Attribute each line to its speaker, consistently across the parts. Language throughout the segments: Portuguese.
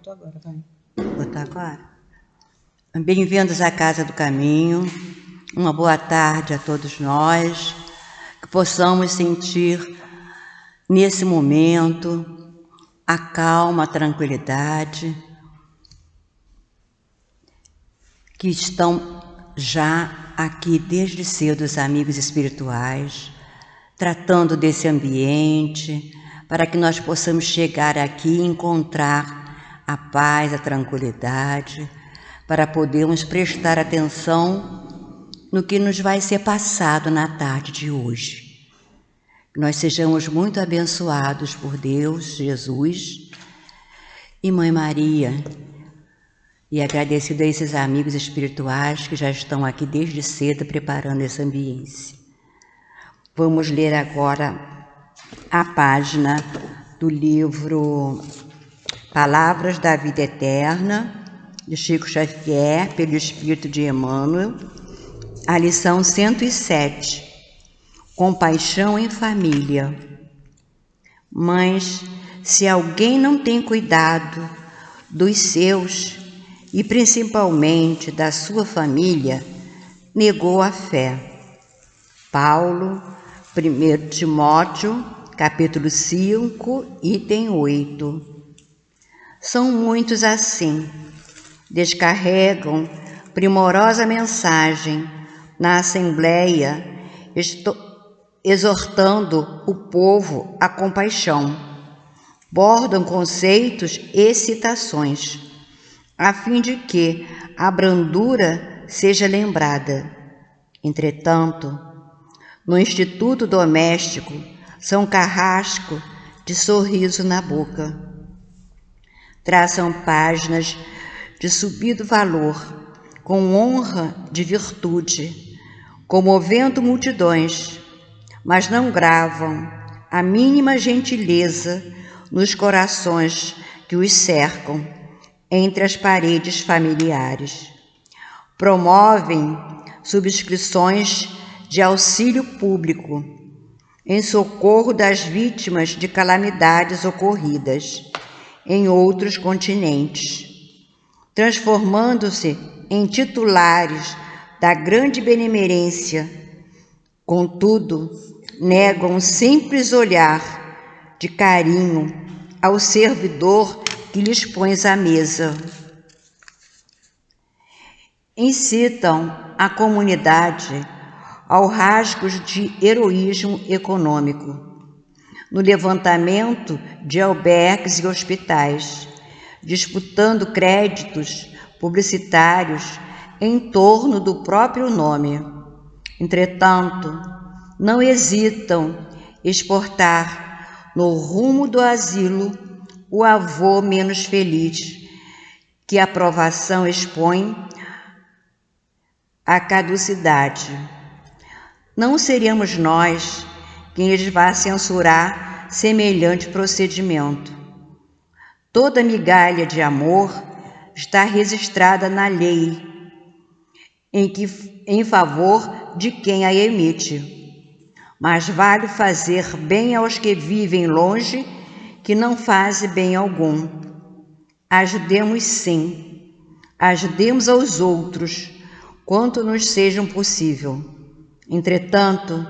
Speaker 1: botou agora, vai.
Speaker 2: Vou botar agora. Bem-vindos à Casa do Caminho. Uma boa tarde a todos nós. Que possamos sentir nesse momento a calma, a tranquilidade, que estão já aqui desde cedo os amigos espirituais, tratando desse ambiente, para que nós possamos chegar aqui e encontrar a paz, a tranquilidade, para podermos prestar atenção no que nos vai ser passado na tarde de hoje. Que nós sejamos muito abençoados por Deus, Jesus e Mãe Maria, e agradecido a esses amigos espirituais que já estão aqui desde cedo preparando esse ambiente. Vamos ler agora a página do livro Palavras da Vida Eterna, de Chico Xavier, pelo Espírito de Emmanuel, a lição 107, Compaixão em Família. Mas, se alguém não tem cuidado dos seus, e principalmente da sua família, negou a fé. Paulo, 1 Timóteo, capítulo 5, item 8. São muitos assim, descarregam primorosa mensagem na Assembleia, exortando o povo à compaixão. Bordam conceitos e citações, a fim de que a brandura seja lembrada. Entretanto, no instituto doméstico, são carrasco de sorriso na boca. Traçam páginas de subido valor, com honra de virtude, comovendo multidões, mas não gravam a mínima gentileza nos corações que os cercam entre as paredes familiares. Promovem subscrições de auxílio público em socorro das vítimas de calamidades ocorridas em outros continentes, transformando-se em titulares da grande benemerência. Contudo, negam um simples olhar de carinho ao servidor que lhes pões à mesa. Incitam a comunidade ao rasgos de heroísmo econômico, no levantamento de albergues e hospitais, disputando créditos publicitários em torno do próprio nome. Entretanto, não hesitam exportar no rumo do asilo o avô menos feliz, que a provação expõe à caducidade. Não seríamos nós quem lhes vá censurar semelhante procedimento. Toda migalha de amor está registrada na lei, em favor de quem a emite. Mas vale fazer bem aos que vivem longe, que não fazem bem algum. Ajudemos sim, ajudemos aos outros, quanto nos seja possível. Entretanto,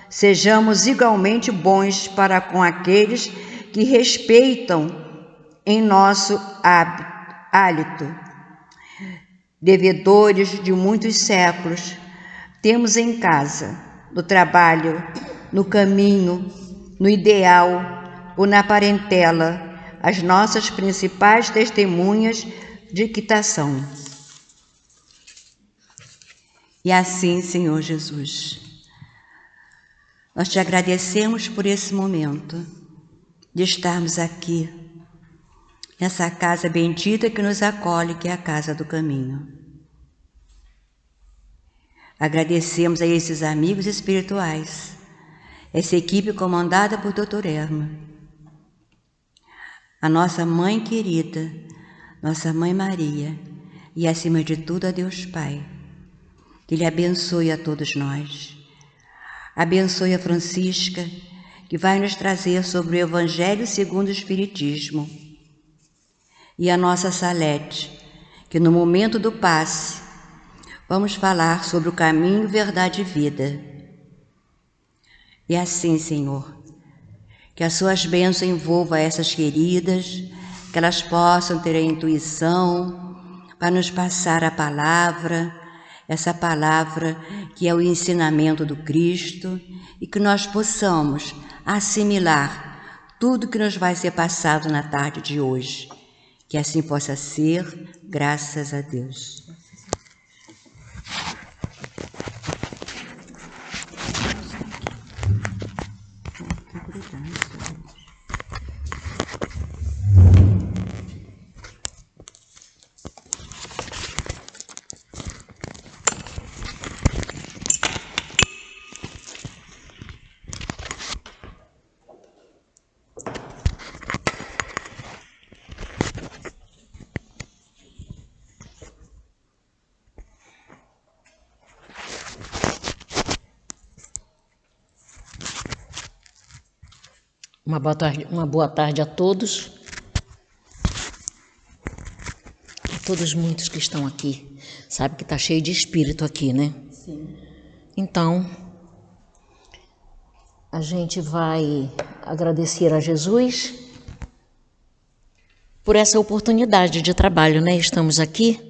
Speaker 2: sejamos igualmente bons para com aqueles que respeitam em nosso hálito. Devedores de muitos séculos, temos em casa, no trabalho, no caminho, no ideal ou na parentela, as nossas principais testemunhas de quitação. E assim, Senhor Jesus, nós te agradecemos por esse momento de estarmos aqui, nessa casa bendita que nos acolhe, que é a Casa do Caminho. Agradecemos a esses amigos espirituais, essa equipe comandada por Dr. Erma, a nossa Mãe querida, nossa Mãe Maria, e acima de tudo a Deus Pai, que Ele abençoe a todos nós. Abençoe a Francisca, que vai nos trazer sobre o Evangelho segundo o Espiritismo. e a nossa Salete, que no momento do passe vamos falar sobre o caminho, verdade e vida. E assim, Senhor, que as suas bênçãos envolvam essas queridas, que elas possam ter a intuição para nos passar a palavra, essa palavra que é o ensinamento do Cristo, e que nós possamos assimilar tudo que nos vai ser passado na tarde de hoje. Que assim possa ser, graças a Deus.
Speaker 1: Uma boa tarde a todos. A todos muitos que estão aqui. Sabe que está cheio de espírito aqui, né?
Speaker 2: Sim.
Speaker 1: Então, a gente vai agradecer a Jesus por essa oportunidade de trabalho, né? Estamos aqui,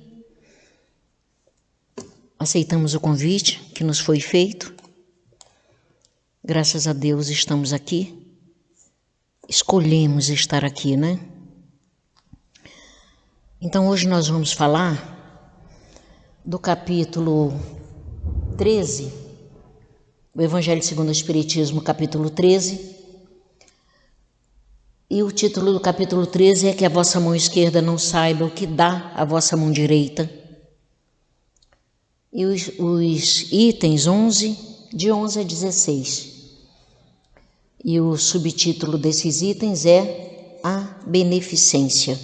Speaker 1: aceitamos o convite que nos foi feito. Graças a Deus estamos aqui. Escolhemos estar aqui, né? Então hoje nós vamos falar do capítulo 13, o Evangelho segundo o Espiritismo, capítulo 13. E o título do capítulo 13 é que a vossa mão esquerda não saiba o que dá a vossa mão direita. E os itens 11, de 11 a 16. E o subtítulo desses itens é a beneficência.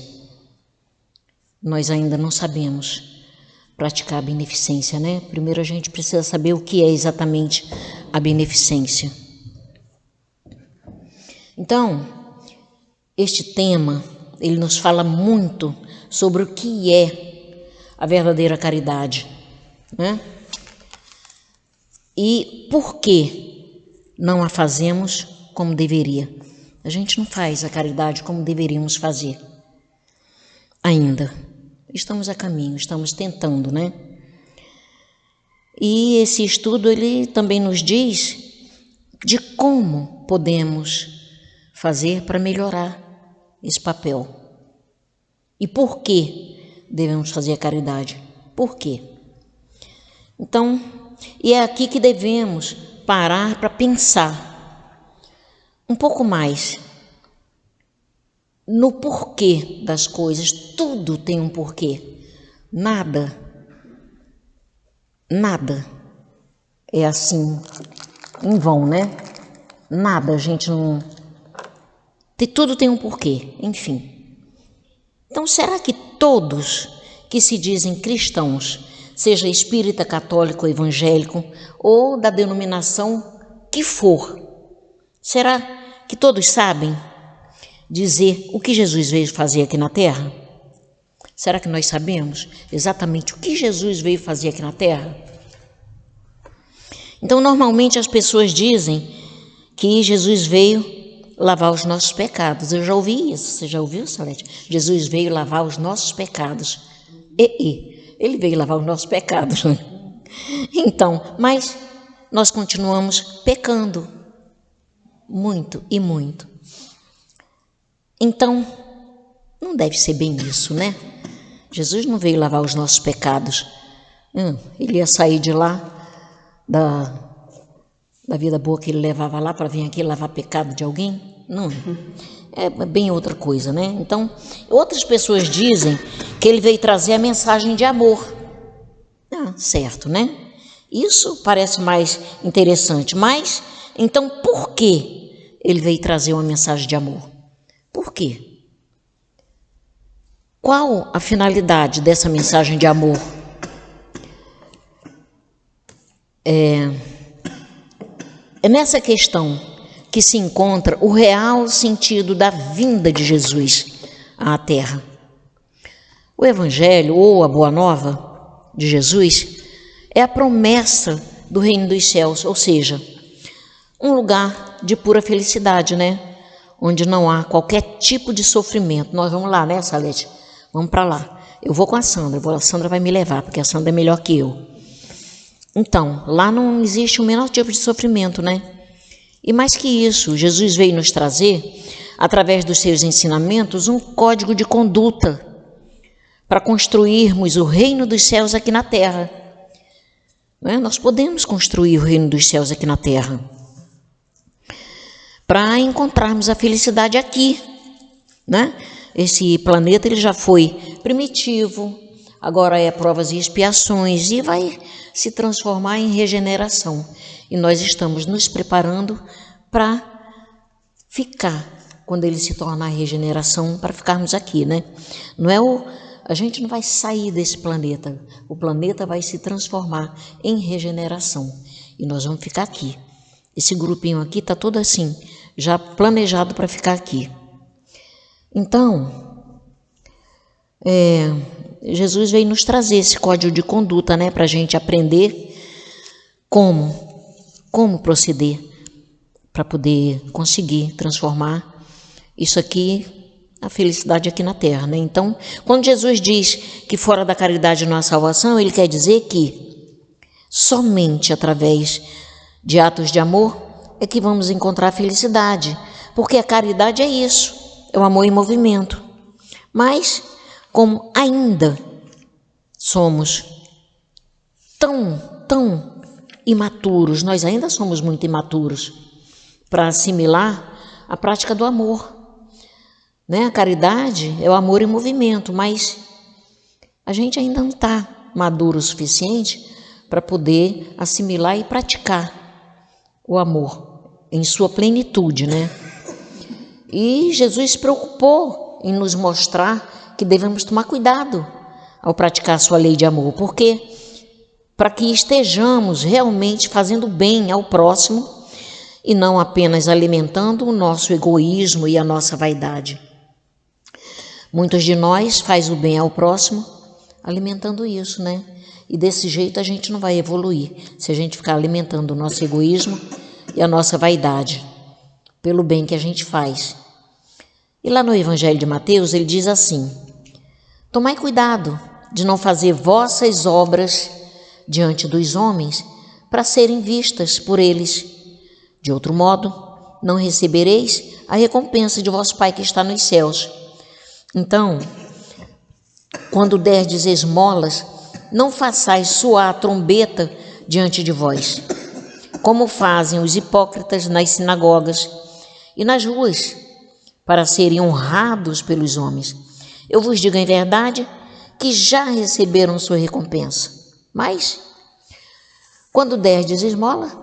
Speaker 1: Nós ainda não sabemos praticar a beneficência, né? Primeiro a gente precisa saber o que é exatamente a beneficência. Então, este tema, ele nos fala muito sobre o que é a verdadeira caridade, né? E por que não a fazemos como deveria. A gente não faz a caridade como deveríamos fazer. Ainda. Estamos a caminho, estamos tentando, né? E esse estudo, ele também nos diz de como podemos fazer para melhorar esse papel. E por que devemos fazer a caridade? Por quê? Então, e é aqui que devemos parar para pensar um pouco mais no porquê das coisas. Tudo tem um porquê. Nada é assim em vão, né? Nada, a gente não... Tudo tem um porquê, enfim. Então, será que todos que se dizem cristãos, seja espírita, católico, evangélico ou da denominação que for, será que todos sabem dizer o que Jesus veio fazer aqui na Terra? Será que nós sabemos exatamente o que Jesus veio fazer aqui na Terra? Então, normalmente as pessoas dizem que Jesus veio lavar os nossos pecados. Eu já ouvi isso. Você já ouviu, Salete? Jesus veio lavar os nossos pecados. Ele veio lavar os nossos pecados. Então, mas nós continuamos pecando. Muito e muito. Então, não deve ser bem isso, né? Jesus não veio lavar os nossos pecados. Ele ia sair de lá, da vida boa que ele levava lá, para vir aqui lavar pecado de alguém? Não. É bem outra coisa, né? Então, outras pessoas dizem que ele veio trazer a mensagem de amor. Certo, né? Isso parece mais interessante. Mas, então, por que ele veio trazer uma mensagem de amor? Por quê? Qual a finalidade dessa mensagem de amor? É nessa questão que se encontra o real sentido da vinda de Jesus à Terra. O Evangelho, ou a Boa Nova de Jesus, é a promessa do reino dos céus, ou seja, um lugar de pura felicidade, né? Onde não há qualquer tipo de sofrimento. Nós vamos lá, né, Salete? Vamos para lá. Eu vou com a Sandra, a Sandra vai me levar, porque a Sandra é melhor que eu. Então, lá não existe o menor tipo de sofrimento, né? E mais que isso, Jesus veio nos trazer, através dos seus ensinamentos, um código de conduta para construirmos o reino dos céus aqui na terra. Não é? Nós podemos construir o reino dos céus aqui na terra para encontrarmos a felicidade aqui, né? Esse planeta ele já foi primitivo, agora é provas e expiações e vai se transformar em regeneração. E nós estamos nos preparando para ficar, quando ele se tornar regeneração, para ficarmos aqui, né? A gente não vai sair desse planeta, o planeta vai se transformar em regeneração e nós vamos ficar aqui. Esse grupinho aqui está todo assim, já planejado para ficar aqui. Então, Jesus veio nos trazer esse código de conduta, né, para a gente aprender como proceder para poder conseguir transformar isso aqui, a felicidade aqui na terra, né? Então, quando Jesus diz que fora da caridade não há salvação, ele quer dizer que somente através de atos de amor é que vamos encontrar a felicidade, porque a caridade é isso, é o amor em movimento. Mas, como ainda somos tão imaturos, nós ainda somos muito imaturos para assimilar a prática do amor, né? A caridade é o amor em movimento, mas a gente ainda não está maduro o suficiente para poder assimilar e praticar o amor em sua plenitude, né? E Jesus se preocupou em nos mostrar que devemos tomar cuidado ao praticar a sua lei de amor, porque para que estejamos realmente fazendo bem ao próximo e não apenas alimentando o nosso egoísmo e a nossa vaidade. Muitos de nós faz o bem ao próximo alimentando isso, né? E desse jeito a gente não vai evoluir, se a gente ficar alimentando o nosso egoísmo e a nossa vaidade pelo bem que a gente faz. E lá no Evangelho de Mateus ele diz assim: tomai cuidado de não fazer vossas obras diante dos homens para serem vistas por eles. De outro modo, não recebereis a recompensa de vosso Pai que está nos céus. Então, quando derdes esmolas, não façais soar a trombeta diante de vós, como fazem os hipócritas nas sinagogas e nas ruas, para serem honrados pelos homens. Eu vos digo em verdade que já receberam sua recompensa. Mas, quando derdes esmola,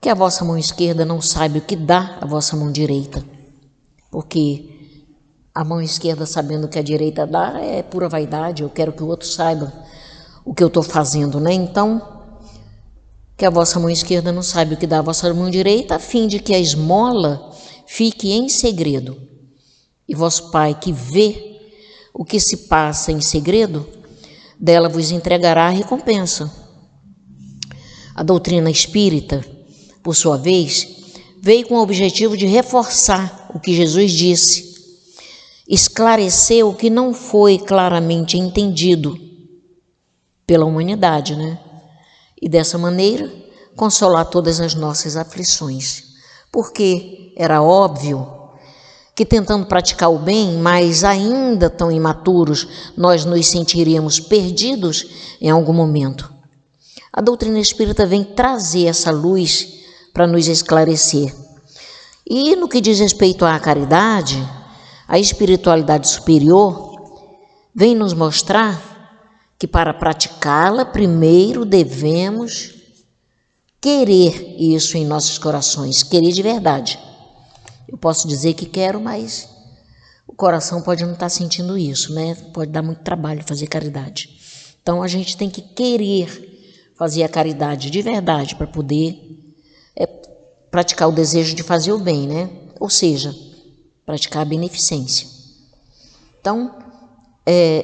Speaker 1: que a vossa mão esquerda não saiba o que dá a vossa mão direita, porque a mão esquerda sabendo o que a direita dá é pura vaidade, eu quero que o outro saiba o que eu estou fazendo, né? Então, que a vossa mão esquerda não saiba o que dá a vossa mão direita, a fim de que a esmola fique em segredo. E vosso Pai, que vê o que se passa em segredo, dela vos entregará a recompensa. A doutrina espírita, por sua vez, veio com o objetivo de reforçar o que Jesus disse, esclarecer o que não foi claramente entendido pela humanidade, né? E dessa maneira consolar todas as nossas aflições, porque era óbvio que tentando praticar o bem, mas ainda tão imaturos, nós nos sentiríamos perdidos em algum momento. A doutrina espírita vem trazer essa luz para nos esclarecer. E no que diz respeito à caridade, a espiritualidade superior vem nos mostrar que para praticá-la, primeiro devemos querer isso em nossos corações, querer de verdade. Eu posso dizer que quero, mas o coração pode não estar sentindo isso, né? Pode dar muito trabalho fazer caridade. Então a gente tem que querer fazer a caridade de verdade para poder praticar o desejo de fazer o bem, né? Ou seja, praticar a beneficência. Então,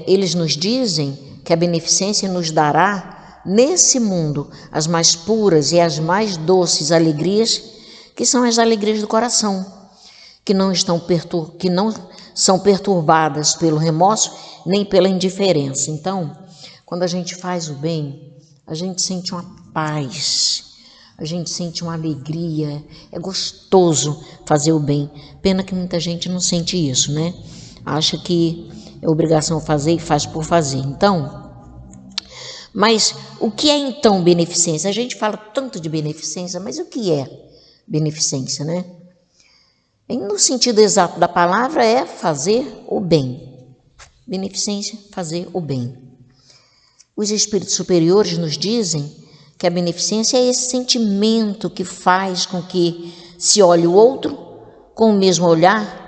Speaker 1: eles nos dizem que a beneficência nos dará, nesse mundo, as mais puras e as mais doces alegrias, que são as alegrias do coração, que não são perturbadas pelo remorso nem pela indiferença. Então, quando a gente faz o bem, a gente sente uma paz, a gente sente uma alegria, é gostoso fazer o bem. Pena que muita gente não sente isso, né? Acha que é obrigação fazer e faz por fazer. Então, mas o que é então beneficência? A gente fala tanto de beneficência, mas o que é beneficência, né? No sentido exato da palavra é fazer o bem. Beneficência, fazer o bem. Os espíritos superiores nos dizem que a beneficência é esse sentimento que faz com que se olhe o outro com o mesmo olhar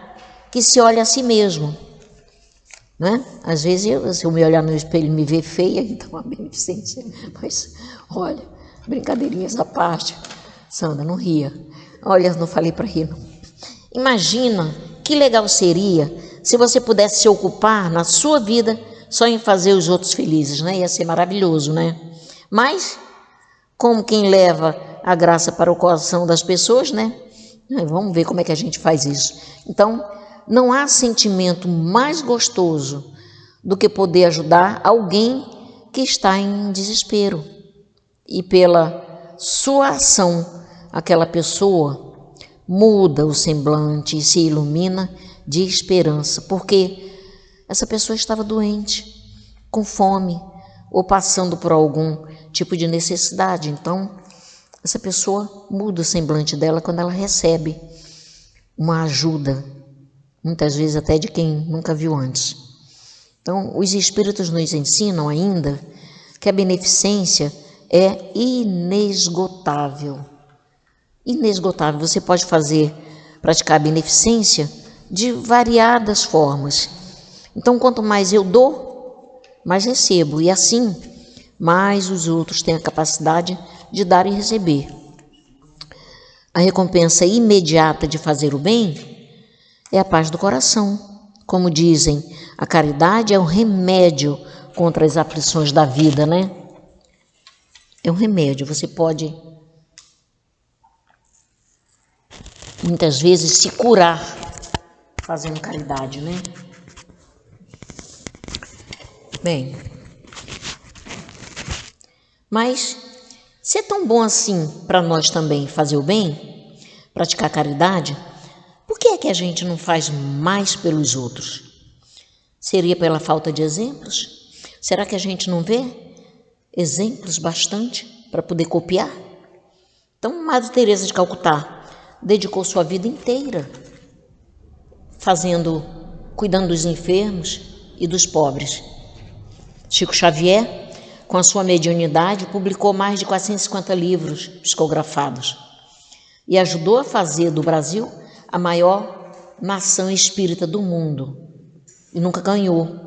Speaker 1: que se olha a si mesmo. Né? Às vezes, se eu me olhar no espelho e me ver feia, então a beneficência. Mas, olha, brincadeirinhas à parte. Sandra, não ria. Olha, não falei para rir, não. Imagina que legal seria se você pudesse se ocupar na sua vida só em fazer os outros felizes, né? Ia ser maravilhoso, né? Mas, como quem leva a graça para o coração das pessoas, né? Vamos ver como é que a gente faz isso. Então, não há sentimento mais gostoso do que poder ajudar alguém que está em desespero. E pela sua ação, aquela pessoa muda o semblante e se ilumina de esperança, porque essa pessoa estava doente, com fome, ou passando por algum tipo de necessidade. Então, essa pessoa muda o semblante dela quando ela recebe uma ajuda, muitas vezes até de quem nunca viu antes. Então, os espíritos nos ensinam ainda que a beneficência é inesgotável. Inesgotável. Você pode praticar a beneficência de variadas formas. Então, quanto mais eu dou, mais recebo. E assim, mais os outros têm a capacidade de dar e receber. A recompensa imediata de fazer o bem é a paz do coração. Como dizem, a caridade é um remédio contra as aflições da vida, né? É um remédio. Você pode, muitas vezes, se curar fazendo caridade, né? Bem, mas se é tão bom assim para nós também fazer o bem, praticar caridade, por que é que a gente não faz mais pelos outros? Seria pela falta de exemplos? Será que a gente não vê exemplos bastante para poder copiar? Então, Madre Teresa de Calcutá dedicou sua vida inteira cuidando dos enfermos e dos pobres. Chico Xavier, com a sua mediunidade, publicou mais de 450 livros psicografados e ajudou a fazer do Brasil a maior nação espírita do mundo. E nunca ganhou,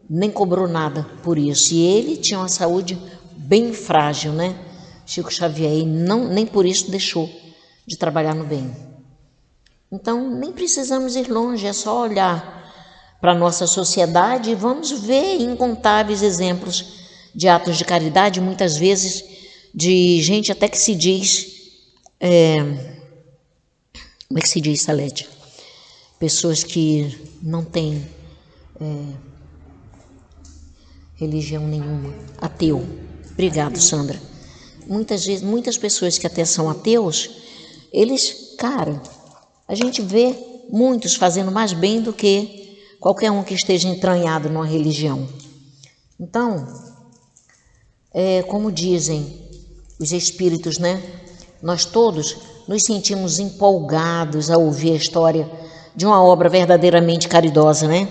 Speaker 1: nem cobrou nada por isso. E ele tinha uma saúde bem frágil, né? Chico Xavier, e nem por isso deixou de trabalhar no bem. Então, nem precisamos ir longe, é só olhar para a nossa sociedade e vamos ver incontáveis exemplos de atos de caridade, muitas vezes de gente até que se diz... como é que se diz, Salete? Pessoas que não têm religião nenhuma, ateu. Obrigado, Sandra. Muitas pessoas que até são ateus, a gente vê muitos fazendo mais bem do que qualquer um que esteja entranhado numa religião. Então, como dizem os espíritos, né? Nós todos nos sentimos empolgados ao ouvir a história de uma obra verdadeiramente caridosa, né?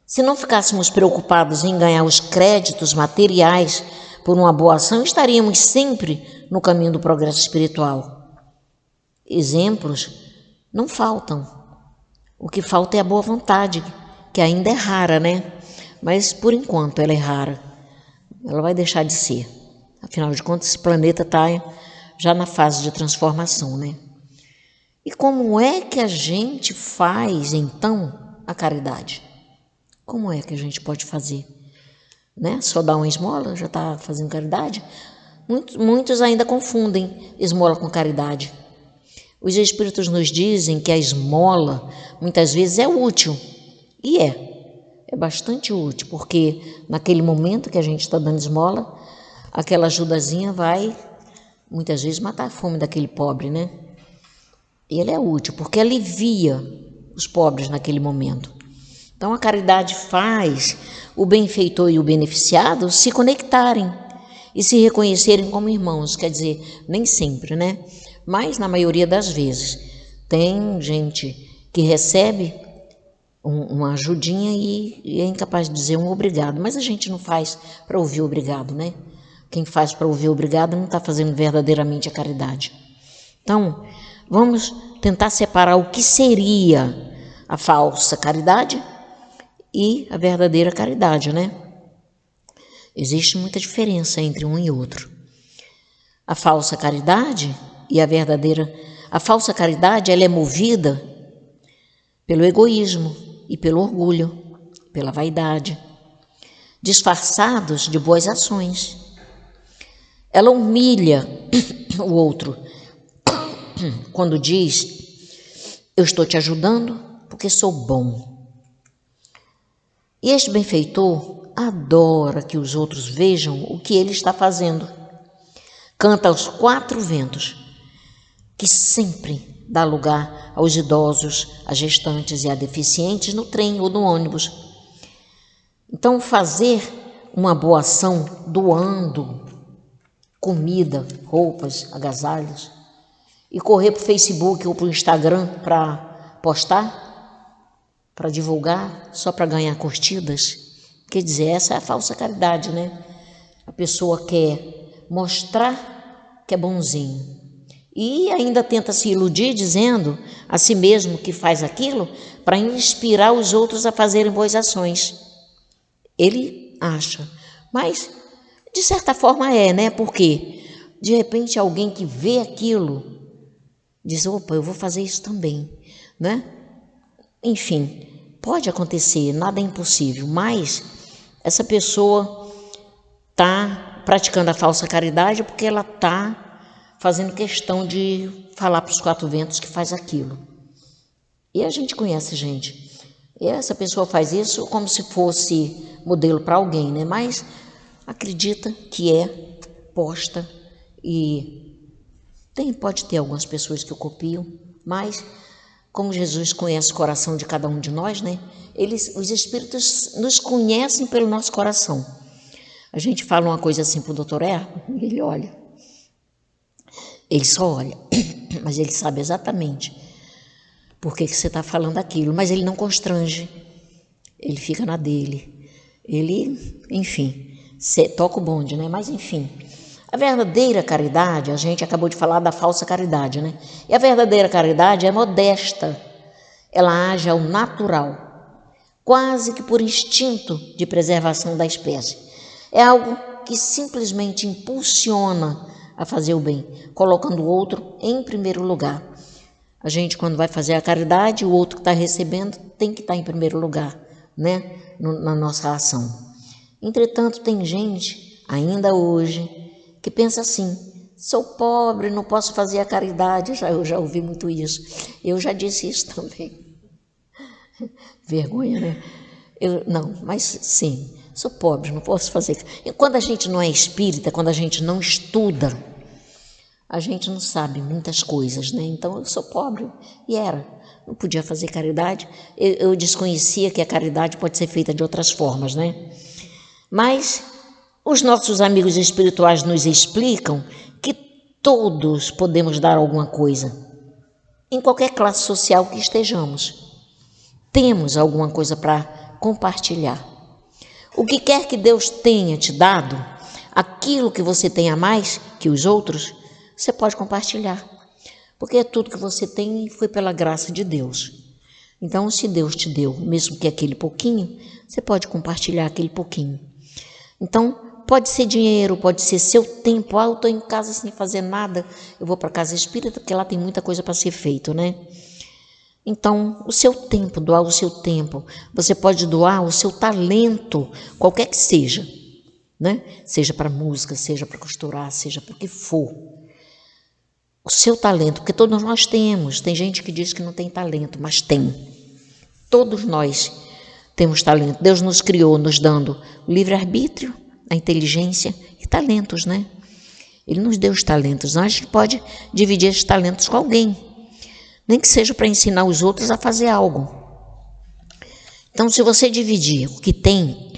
Speaker 1: Se não ficássemos preocupados em ganhar os créditos materiais por uma boa ação, estaríamos sempre no caminho do progresso espiritual. Exemplos não faltam. O que falta é a boa vontade, que ainda é rara, né? Mas, por enquanto, ela é rara. Ela vai deixar de ser. Afinal de contas, esse planeta está já na fase de transformação, né? E como é que a gente faz, então, a caridade? Como é que a gente pode fazer? Né? Só dar uma esmola já está fazendo caridade? Muitos ainda confundem esmola com caridade. Os Espíritos nos dizem que a esmola muitas vezes é útil. E é bastante útil, porque naquele momento que a gente está dando esmola, aquela ajudazinha vai muitas vezes matar a fome daquele pobre, né? E ele é útil, porque alivia os pobres naquele momento. Então a caridade faz o benfeitor e o beneficiado se conectarem e se reconhecerem como irmãos. Quer dizer, nem sempre, né? Mas na maioria das vezes tem gente que recebe uma ajudinha e é incapaz de dizer um obrigado, mas a gente não faz para ouvir obrigado, né? Quem faz para ouvir obrigado não está fazendo verdadeiramente a caridade. Então, vamos tentar separar o que seria a falsa caridade e a verdadeira caridade, né? Existe muita diferença entre um e outro. A falsa caridade e a verdadeira... A falsa caridade, ela é movida pelo egoísmo e pelo orgulho, pela vaidade, disfarçados de boas ações. Ela humilha o outro quando diz: eu estou te ajudando porque sou bom. E este benfeitor adora que os outros vejam o que ele está fazendo. Canta aos quatro ventos, que sempre dá lugar aos idosos, às gestantes e a deficientes no trem ou no ônibus. Então, fazer uma boa ação doando comida, roupas, agasalhos e correr para o Facebook ou para o Instagram para postar, para divulgar, só para ganhar curtidas, quer dizer, essa é a falsa caridade, né? A pessoa quer mostrar que é bonzinho e ainda tenta se iludir dizendo a si mesmo que faz aquilo para inspirar os outros a fazerem boas ações. Ele acha, mas de certa forma né? Porque de repente alguém que vê aquilo diz: opa, eu vou fazer isso também, né? Enfim, pode acontecer, nada é impossível, mas essa pessoa está praticando a falsa caridade porque ela está fazendo questão de falar para os quatro ventos que faz aquilo. E a gente conhece gente. E essa pessoa faz isso como se fosse modelo para alguém, né? Mas acredita que é posta e pode ter algumas pessoas que o copiam, mas como Jesus conhece o coração de cada um de nós, né? Os Espíritos nos conhecem pelo nosso coração. A gente fala uma coisa assim para o doutor ele olha. Ele só olha, mas ele sabe exatamente por que você está falando aquilo, mas ele não constrange, ele fica na dele. Ele, enfim, toca o bonde, né? Mas enfim, a verdadeira caridade, a gente acabou de falar da falsa caridade, né? E a verdadeira caridade é modesta, ela age ao natural, quase que por instinto de preservação da espécie. É algo que simplesmente impulsiona a fazer o bem, colocando o outro em primeiro lugar. A gente, quando vai fazer a caridade, o outro que está recebendo tem que estar em primeiro lugar, né? Na nossa ação. Entretanto, tem gente, ainda hoje, que pensa assim: sou pobre, não posso fazer a caridade. Eu já ouvi muito isso. Eu já disse isso também. Vergonha, né? Mas sim, sou pobre, não posso fazer. E quando a gente não é espírita, quando a gente não estuda, a gente não sabe muitas coisas, né? Então eu sou pobre e não podia fazer caridade. Eu desconhecia que a caridade pode ser feita de outras formas, né? Mas os nossos amigos espirituais nos explicam que todos podemos dar alguma coisa, em qualquer classe social que estejamos. Temos alguma coisa para compartilhar. O que quer que Deus tenha te dado, aquilo que você tem a mais que os outros, você pode compartilhar. Porque tudo que você tem foi pela graça de Deus. Então, se Deus te deu, mesmo que aquele pouquinho, você pode compartilhar aquele pouquinho. Então, pode ser dinheiro, pode ser seu tempo. Eu estou em casa sem fazer nada, eu vou para a casa espírita, porque lá tem muita coisa para ser feito, né? Então, o seu tempo, doar o seu tempo. Você pode doar o seu talento, qualquer que seja, né? Seja para música, seja para costurar, seja para o que for. O seu talento, porque todos nós temos. Tem gente que diz que não tem talento, mas tem. Todos nós temos talento. Deus nos criou, nos dando o livre-arbítrio, a inteligência e talentos, né? Ele nos deu os talentos. Nós a gente pode dividir esses talentos com alguém. Nem que seja para ensinar os outros a fazer algo. Então, se você dividir o que tem,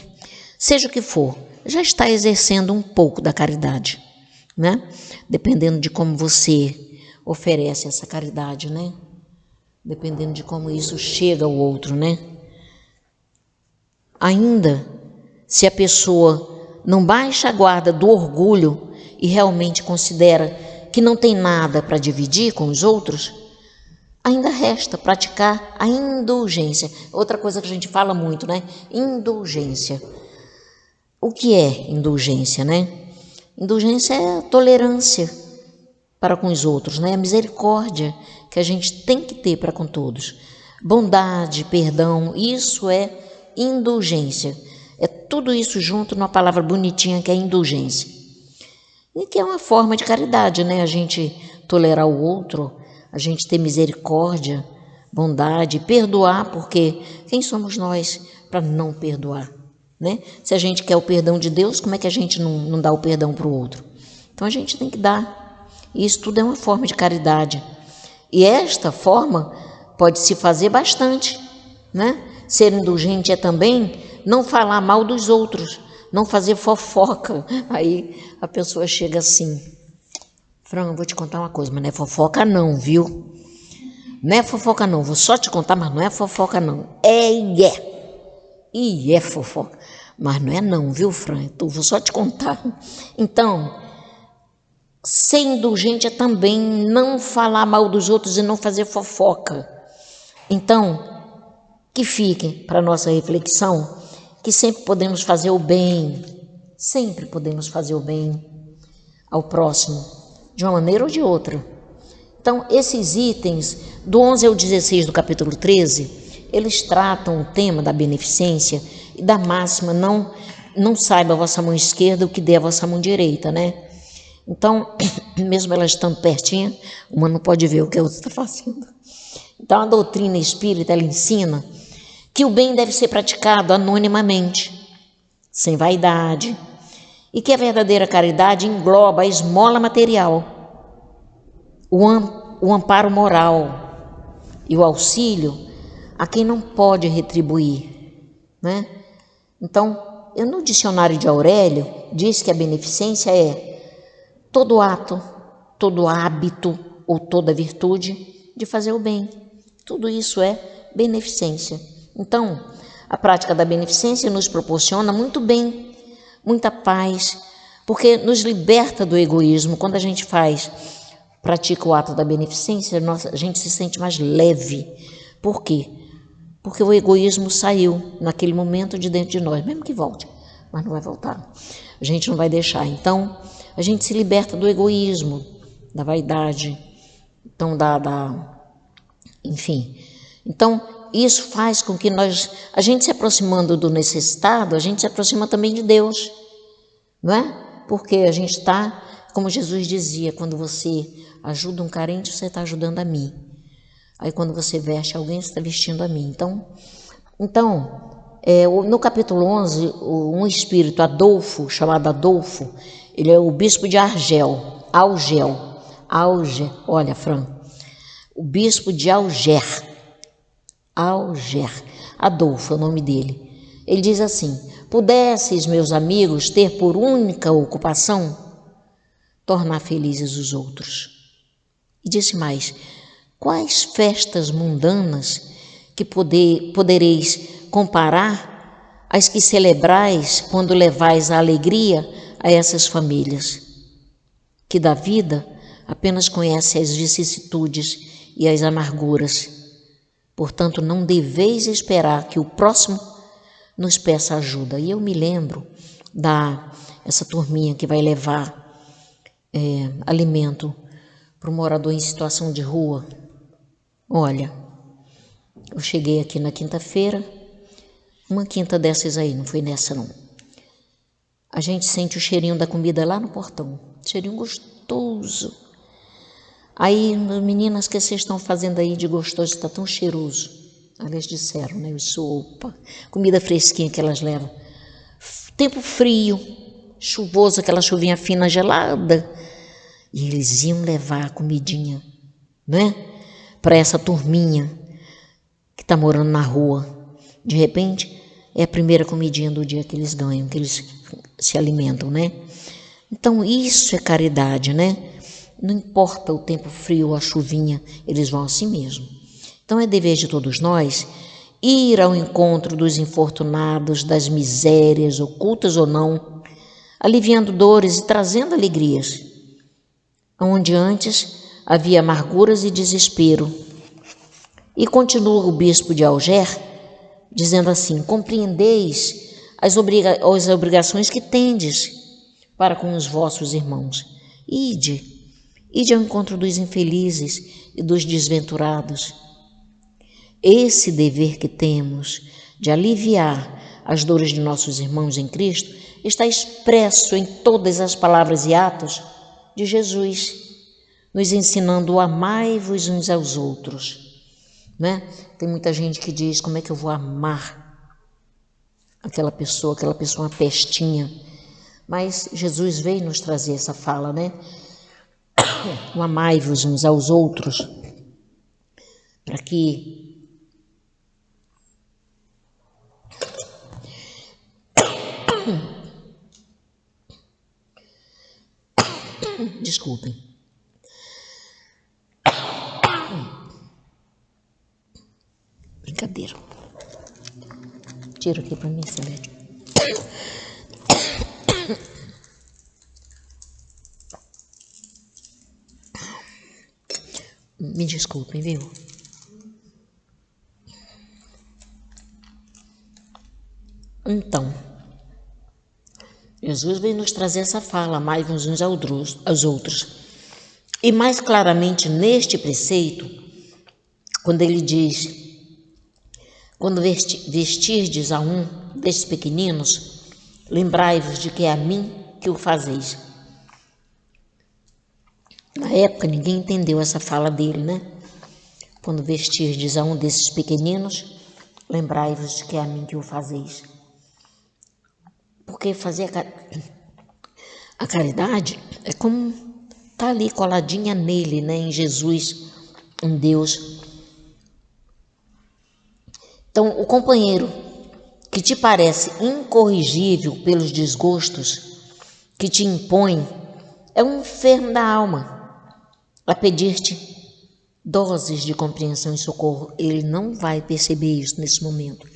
Speaker 1: seja o que for, já está exercendo um pouco da caridade, né? Dependendo de como você oferece essa caridade, né? Dependendo de como isso chega ao outro, né? Ainda, se a pessoa não baixa a guarda do orgulho e realmente considera que não tem nada para dividir com os outros, ainda resta praticar a indulgência. Outra coisa que a gente fala muito, né? Indulgência. O que é indulgência, né? Indulgência é tolerância para com os outros, né? A misericórdia que a gente tem que ter para com todos. Bondade, perdão, isso é indulgência. É tudo isso junto numa palavra bonitinha que é indulgência. E que é uma forma de caridade, né? A gente tolerar o outro, a gente ter misericórdia, bondade, perdoar, porque quem somos nós para não perdoar, né? Se a gente quer o perdão de Deus, como é que a gente não dá o perdão para o outro? Então a gente tem que dar. Isso tudo é uma forma de caridade. E esta forma pode se fazer bastante, né? Ser indulgente é também não falar mal dos outros, não fazer fofoca. Aí a pessoa chega assim: Fran, vou te contar uma coisa, mas não é fofoca não, viu? Não é fofoca não, vou só te contar, mas não é fofoca não. E é fofoca. Mas não é não, viu, Fran? Eu vou só te contar. Então, ser indulgente é também não falar mal dos outros e não fazer fofoca. Então, que fique para nossa reflexão que sempre podemos fazer o bem, sempre podemos fazer o bem ao próximo, de uma maneira ou de outra. Então, esses itens, do 11 ao 16 do capítulo 13, eles tratam o tema da beneficência e da máxima, não saiba a vossa mão esquerda o que dê a vossa mão direita, né? Então, mesmo elas estando pertinho, uma não pode ver o que a outra está fazendo. Então, a doutrina espírita, ela ensina que o bem deve ser praticado anonimamente, sem vaidade, e que a verdadeira caridade engloba a esmola material, o amparo moral e o auxílio a quem não pode retribuir, né? Então, no dicionário de Aurélio, diz que a beneficência é todo ato, todo hábito ou toda virtude de fazer o bem. Tudo isso é beneficência. Então, a prática da beneficência nos proporciona muito bem, muita paz, porque nos liberta do egoísmo. Quando a gente pratica o ato da beneficência, a gente se sente mais leve. Por quê? Porque o egoísmo saiu naquele momento de dentro de nós, mesmo que volte, mas não vai voltar. A gente não vai deixar. Então, a gente se liberta do egoísmo, da vaidade, então enfim. Então, isso faz com que a gente se aproximando do necessitado, a gente se aproxima também de Deus, não é? Porque a gente está, como Jesus dizia, quando você ajuda um carente, você está ajudando a mim. Aí quando você veste alguém, você está vestindo a mim. Então no capítulo 11, um espírito Adolfo, chamado Adolfo, ele é o bispo de Alger, olha, Fran, o bispo de Alger, Adolfo é o nome dele. Ele diz assim: pudesseis, meus amigos, ter por única ocupação tornar felizes os outros. E disse mais: quais festas mundanas que podereis comparar às que celebrais quando levais a alegria a essas famílias, que da vida apenas conhecem as vicissitudes e as amarguras. Portanto, não deveis esperar que o próximo nos peça ajuda. E eu me lembro essa turminha que vai levar alimento para um morador em situação de rua. Olha, Eu cheguei aqui na quinta-feira, uma quinta dessas aí, não foi nessa não. A gente sente o cheirinho da comida lá no portão, cheirinho gostoso. Aí, meninas, o que vocês estão fazendo aí de gostoso? Está tão cheiroso. Elas disseram, né? Eu sou, opa, comida fresquinha que elas levam. Tempo frio, chuvoso, aquela chuvinha fina, gelada. E eles iam levar a comidinha, né? Para essa turminha que está morando na rua. De repente, é a primeira comidinha do dia que eles ganham, que eles se alimentam, né? Então, isso é caridade, né? Não importa o tempo frio ou a chuvinha, eles vão assim mesmo. Então, é dever de todos nós ir ao encontro dos infortunados, das misérias, ocultas ou não, aliviando dores e trazendo alegrias, onde antes havia amarguras e desespero. E continua o bispo de Alger, dizendo assim: compreendeis as obrigações que tendes para com os vossos irmãos. Ide ao encontro dos infelizes e dos desventurados. Esse dever que temos de aliviar as dores de nossos irmãos em Cristo está expresso em todas as palavras e atos de Jesus, nos ensinando: amai-vos uns aos outros. Né? Tem muita gente que diz: como é que eu vou amar aquela pessoa uma pestinha? Mas Jesus veio nos trazer essa fala, né? O amai-vos uns aos outros, para que desculpem. Brincadeira. Tira aqui para mim, Celeste. Me desculpem, viu? Então, Jesus veio nos trazer essa fala: amai-vos uns aos outros. E mais claramente neste preceito, quando ele diz: quando vestirdes a um destes pequeninos, lembrai-vos de que é a mim que o fazeis. Na época ninguém entendeu essa fala dele, né? Quando vestirdes a um desses pequeninos, lembrai-vos de que é a mim que o fazeis. Porque fazer a caridade é como estar ali coladinha nele, né? Em Jesus, em Deus. Então, o companheiro que te parece incorrigível pelos desgostos que te impõe é um enfermo da alma a pedir-te doses de compreensão e socorro. Ele não vai perceber isso nesse momento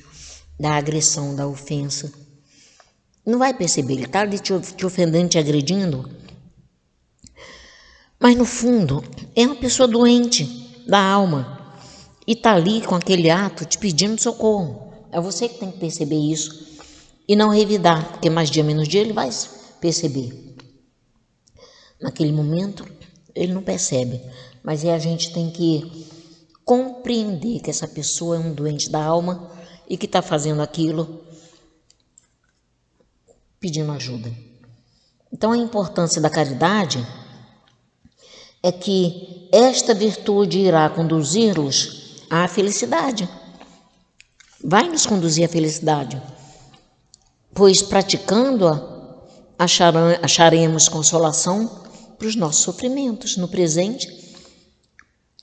Speaker 1: da agressão, da ofensa. Não vai perceber, ele está ali te ofendendo, te agredindo, mas no fundo é uma pessoa doente da alma e está ali com aquele ato te pedindo socorro. É você que tem que perceber isso e não revidar, porque mais dia menos dia ele vai perceber. Naquele momento ele não percebe, mas a gente tem que compreender que essa pessoa é um doente da alma e que está fazendo aquilo pedindo ajuda. Então, a importância da caridade é que esta virtude irá conduzir-los à felicidade. Vai nos conduzir à felicidade, pois praticando-a acharemos consolação para os nossos sofrimentos no presente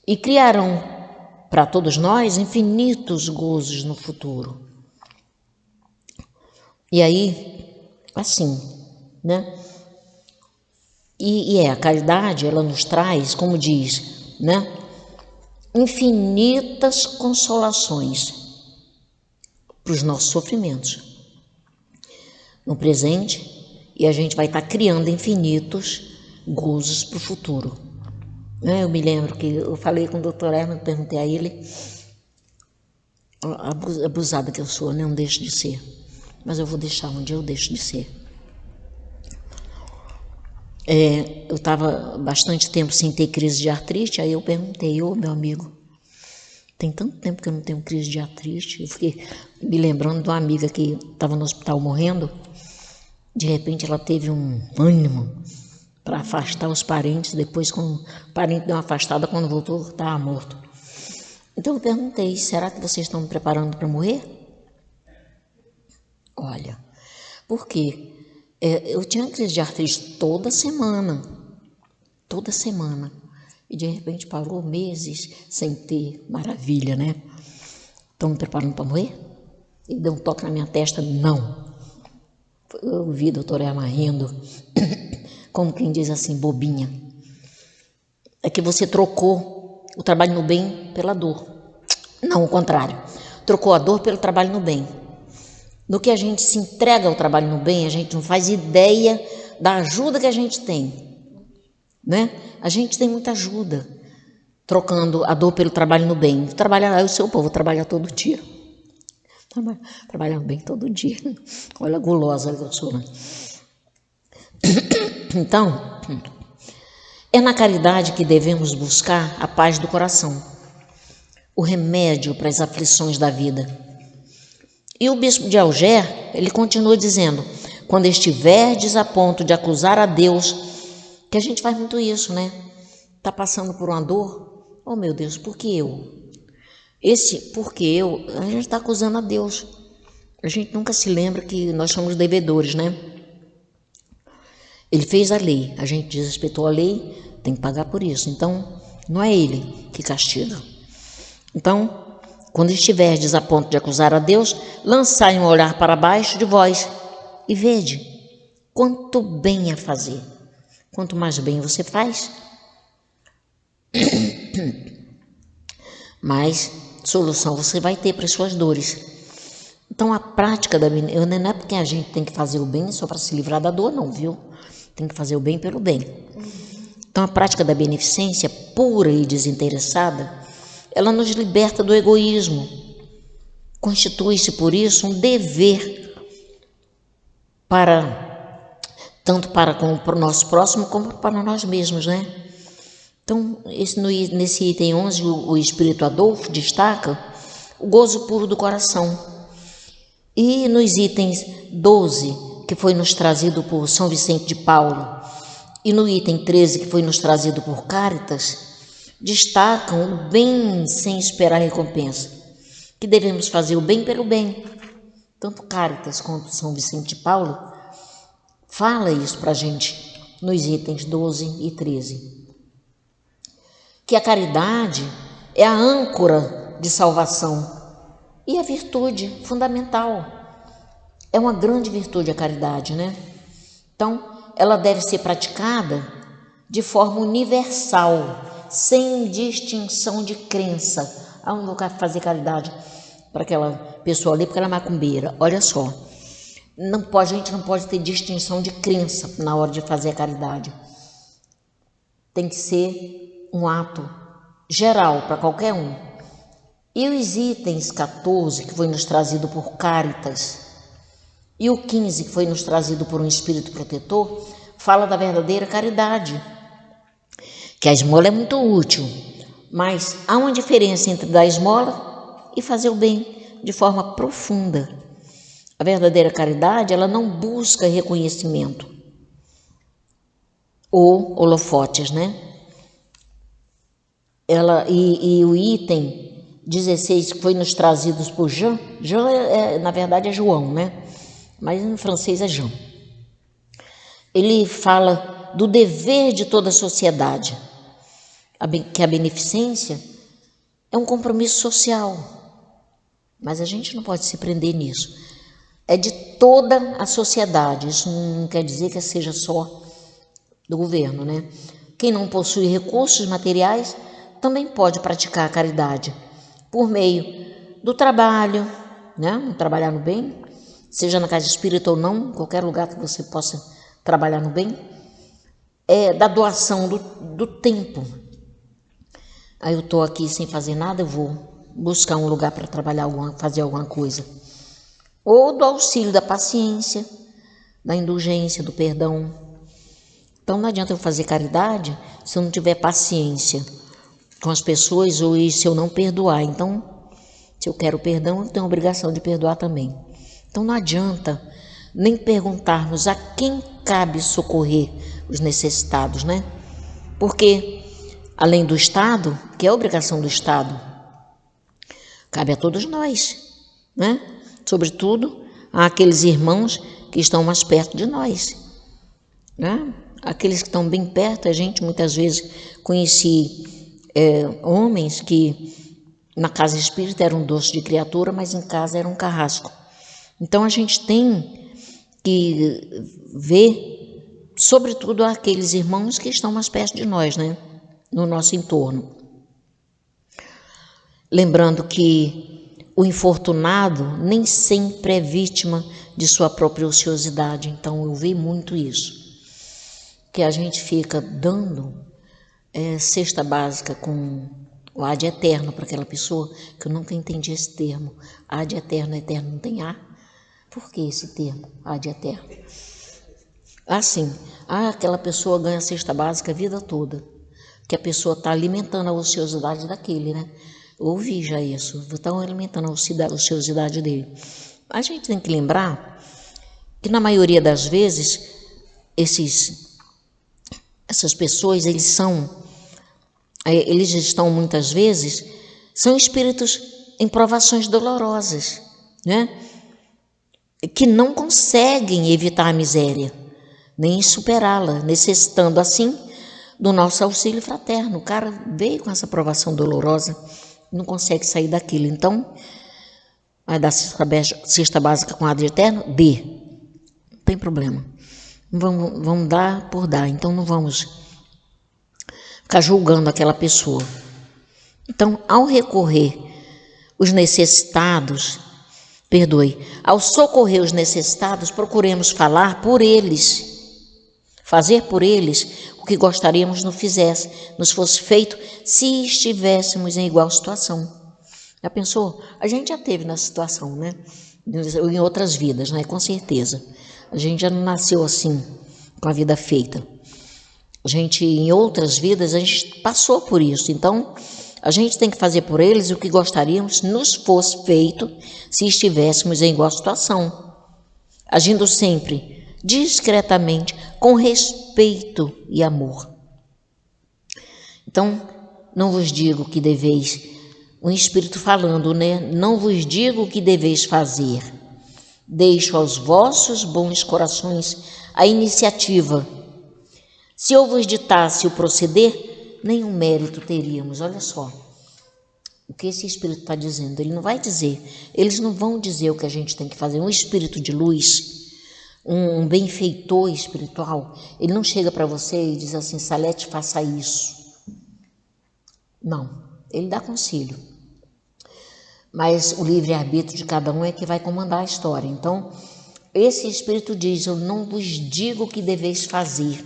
Speaker 1: e criarão para todos nós infinitos gozos no futuro. E aí, assim, né? E a caridade, ela nos traz, como diz, né? Infinitas consolações para os nossos sofrimentos no presente, e a gente vai estar criando infinitos gozos para o futuro. Eu me lembro que eu falei com o Dr. Herman, perguntei a ele, abusada que eu sou, né? Não deixo de ser, mas eu vou deixar, um dia eu deixo de ser. Eu estava bastante tempo sem ter crise de artrite, aí eu perguntei: meu amigo, Tem tanto tempo que eu não tenho crise de artrite. Eu fiquei me lembrando de uma amiga que estava no hospital morrendo. De repente ela teve um ânimo para afastar os parentes. Depois, quando o parente deu uma afastada, quando voltou, estava morto. Então eu perguntei, será que vocês estão me preparando para morrer? Olha, porque eu tinha crise de artrite toda semana. E de repente parou meses sem ter. Maravilha, né? Estão me preparando para morrer? Ele deu um toque na minha testa, não. Eu ouvi a doutora Emma rindo, como quem diz assim, bobinha. É que você trocou o trabalho no bem pela dor. Não, o contrário. Trocou a dor pelo trabalho no bem. No que a gente se entrega ao trabalho no bem, a gente não faz ideia da ajuda que a gente tem, né? A gente tem muita ajuda, trocando a dor pelo trabalho no bem. Trabalhar, o seu povo trabalha todo dia. Trabalhar bem todo dia. Olha a gulosa que eu sou, né? Então, é na caridade que devemos buscar a paz do coração, o remédio para as aflições da vida. E o bispo de Alger, ele continua dizendo, quando estiverdes a ponto de acusar a Deus, que a gente faz muito isso, né? Está passando por uma dor, oh meu Deus, por que eu? Porque eu, a gente está acusando a Deus. A gente nunca se lembra que nós somos devedores, né? Ele fez a lei, a gente desrespeitou a lei, tem que pagar por isso. Então, não é ele que castiga. Então, quando estiverdes a ponto de acusar a Deus, lançai um olhar para baixo de vós e vede quanto bem a fazer. Quanto mais bem você faz, mais solução você vai ter para as suas dores. Então, a prática da beneficência, não é porque a gente tem que fazer o bem só para se livrar da dor, não, viu? Tem que fazer o bem pelo bem. Então, a prática da beneficência pura e desinteressada, ela nos liberta do egoísmo. Constitui-se, por isso, um dever tanto para com o nosso próximo como para nós mesmos, né? Então, nesse item 11, o Espírito Adolfo destaca o gozo puro do coração. E nos itens 12, que foi nos trazido por São Vicente de Paulo, e no item 13, que foi nos trazido por Cáritas, destacam o bem sem esperar recompensa, que devemos fazer o bem pelo bem. Tanto Cáritas quanto São Vicente de Paulo fala isso para a gente nos itens 12 e 13. Que a caridade é a âncora de salvação e a virtude fundamental. É uma grande virtude a caridade, né? Então, ela deve ser praticada de forma universal, sem distinção de crença. Ah, não vou fazer caridade para aquela pessoa ali porque ela é macumbeira. Olha só, a gente não pode ter distinção de crença na hora de fazer a caridade. Tem que ser um ato geral para qualquer um. E os itens 14, que foi nos trazido por Cáritas, e o 15, que foi nos trazido por um espírito protetor, fala da verdadeira caridade, que a esmola é muito útil, mas há uma diferença entre dar esmola e fazer o bem de forma profunda. A verdadeira caridade, ela não busca reconhecimento ou holofotes, né? E o item 16, que foi nos trazidos por Jean, na verdade é João, né? Mas em francês é Jean. Ele fala do dever de toda a sociedade, que a beneficência é um compromisso social, mas a gente não pode se prender nisso. É de toda a sociedade, isso não quer dizer que seja só do governo, né? Quem não possui recursos materiais também pode praticar a caridade por meio do trabalho, né? Trabalhar no bem, seja na casa espírita ou não, qualquer lugar que você possa trabalhar no bem, da doação do tempo. Aí eu estou aqui sem fazer nada, eu vou buscar um lugar para trabalhar, fazer alguma coisa. Ou do auxílio da paciência, da indulgência, do perdão. Então não adianta eu fazer caridade se eu não tiver paciência com as pessoas, ou se eu não perdoar. Então, se eu quero perdão, eu tenho a obrigação de perdoar também. Então não adianta nem perguntarmos a quem cabe socorrer os necessitados, né? Porque, além do Estado, que é a obrigação do Estado, cabe a todos nós, né? Sobretudo àqueles irmãos que estão mais perto de nós, né? Aqueles que estão bem perto, a gente muitas vezes conheci homens que na casa espírita eram doce de criatura, mas em casa eram um carrasco. Então a gente tem que ver, sobretudo, aqueles irmãos que estão mais perto de nós, né? No nosso entorno. Lembrando que o infortunado nem sempre é vítima de sua própria ociosidade. Então eu vi muito isso, que a gente fica dando cesta básica com o ad eterno para aquela pessoa, que eu nunca entendi esse termo. Ad eterno, eterno não tem A? Por que esse termo, ad eterno? Assim, aquela pessoa ganha cesta básica a vida toda, que a pessoa está alimentando a ociosidade daquele, né? Eu ouvi já isso, estão alimentando a ociosidade dele. A gente tem que lembrar que na maioria das vezes, essas pessoas, eles estão muitas vezes, são espíritos em provações dolorosas, né? Que não conseguem evitar a miséria, nem superá-la, necessitando assim do nosso auxílio fraterno. O cara veio com essa provação dolorosa, não consegue sair daquilo. Então, vai dar cesta básica com ad eterno? Dê. Não tem problema. Vamos dar por dar. Então, não vamos ficar julgando aquela pessoa. Então, ao recorrer os necessitados, ao socorrer os necessitados, procuremos falar por eles, fazer por eles o que gostaríamos nos fosse feito se estivéssemos em igual situação. Já pensou? A gente já teve nessa situação, né? Em outras vidas, né? Com certeza. A gente já não nasceu assim, com a vida feita. A gente, em outras vidas, a gente passou por isso. Então, a gente tem que fazer por eles o que gostaríamos nos fosse feito se estivéssemos em igual situação, agindo sempre discretamente, com respeito e amor. Então, não vos digo que deveis, um espírito falando, né? Não vos digo o que deveis fazer. Deixo aos vossos bons corações a iniciativa. Se eu vos ditasse o proceder, nenhum mérito teríamos. Olha só o que esse espírito está dizendo. Ele não vai dizer, eles não vão dizer o que a gente tem que fazer. Um espírito de luz, um benfeitor espiritual, ele não chega para você e diz assim: Salete, faça isso. Não, ele dá conselho. Mas o livre-arbítrio de cada um é que vai comandar a história. Então, esse espírito diz: eu não vos digo o que deveis fazer,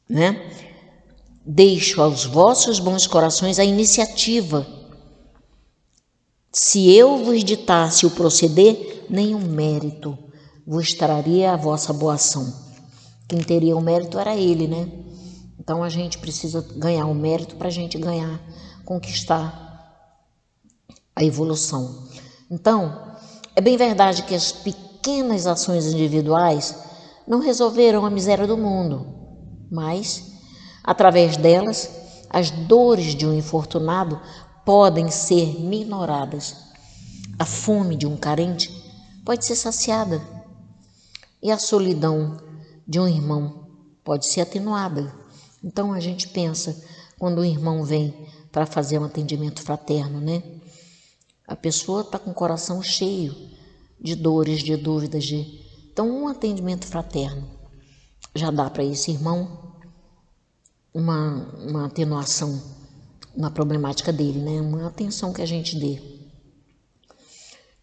Speaker 1: né? Deixo aos vossos bons corações a iniciativa. Se eu vos ditasse o proceder, nenhum mérito vos traria a vossa boa ação. Quem teria o mérito era ele, né? Então a gente precisa ganhar o mérito para a gente conquistar a evolução. Então, é bem verdade que as pequenas ações individuais não resolveram a miséria do mundo, mas, através delas, as dores de um infortunado podem ser minoradas. A fome de um carente pode ser saciada e a solidão de um irmão pode ser atenuada. Então a gente pensa, quando o irmão vem para fazer um atendimento fraterno, né? A pessoa está com o coração cheio de dores, de dúvidas. Então um atendimento fraterno já dá para esse irmão uma atenuação na problemática dele, né? Uma atenção que a gente dê.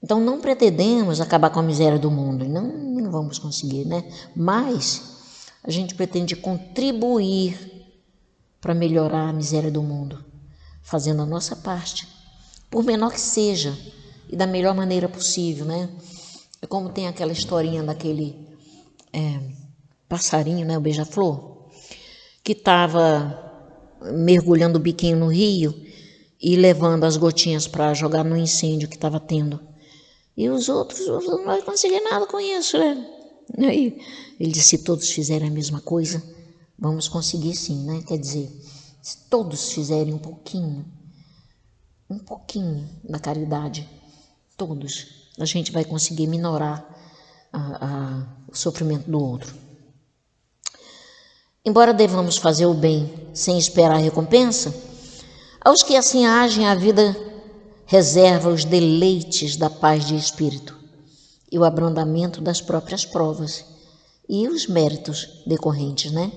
Speaker 1: Então não pretendemos acabar com a miséria do mundo, não vamos conseguir, né? Mas a gente pretende contribuir para melhorar a miséria do mundo, fazendo a nossa parte, por menor que seja, e da melhor maneira possível, né? É como tem aquela historinha daquele passarinho, né? O beija-flor, que estava mergulhando o biquinho no rio e levando as gotinhas para jogar no incêndio que estava tendo. E os outros não vai conseguir nada com isso, né? Aí ele disse, se todos fizerem a mesma coisa, vamos conseguir sim, né? Quer dizer, se todos fizerem um pouquinho da caridade, todos, a gente vai conseguir minorar o sofrimento do outro. Embora devamos fazer o bem sem esperar recompensa, aos que assim agem, a vida reserva os deleites da paz de espírito e o abrandamento das próprias provas e os méritos decorrentes, né?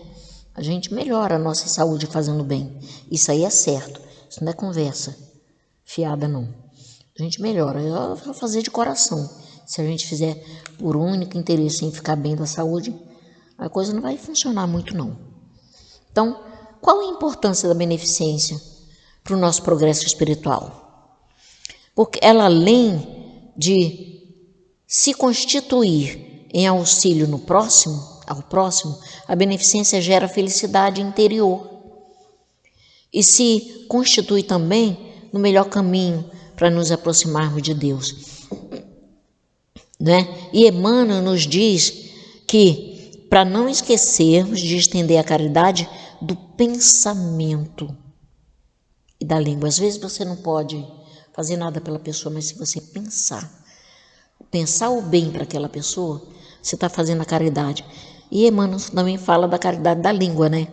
Speaker 1: A gente melhora a nossa saúde fazendo bem. Isso aí é certo. Isso não é conversa fiada, não. A gente melhora. Eu vou fazer de coração. Se a gente fizer por único interesse em ficar bem da saúde, a coisa não vai funcionar muito, não. Então, qual a importância da beneficência para o nosso progresso espiritual? Porque ela, além de se constituir em auxílio ao próximo, a beneficência gera felicidade interior e se constitui também no melhor caminho para nos aproximarmos de Deus, né? E Emmanuel nos diz que, para não esquecermos de estender a caridade do pensamento e da língua. Às vezes você não pode fazer nada pela pessoa, mas se você pensar o bem para aquela pessoa, você está fazendo a caridade. E Emmanuel também fala da caridade da língua, né?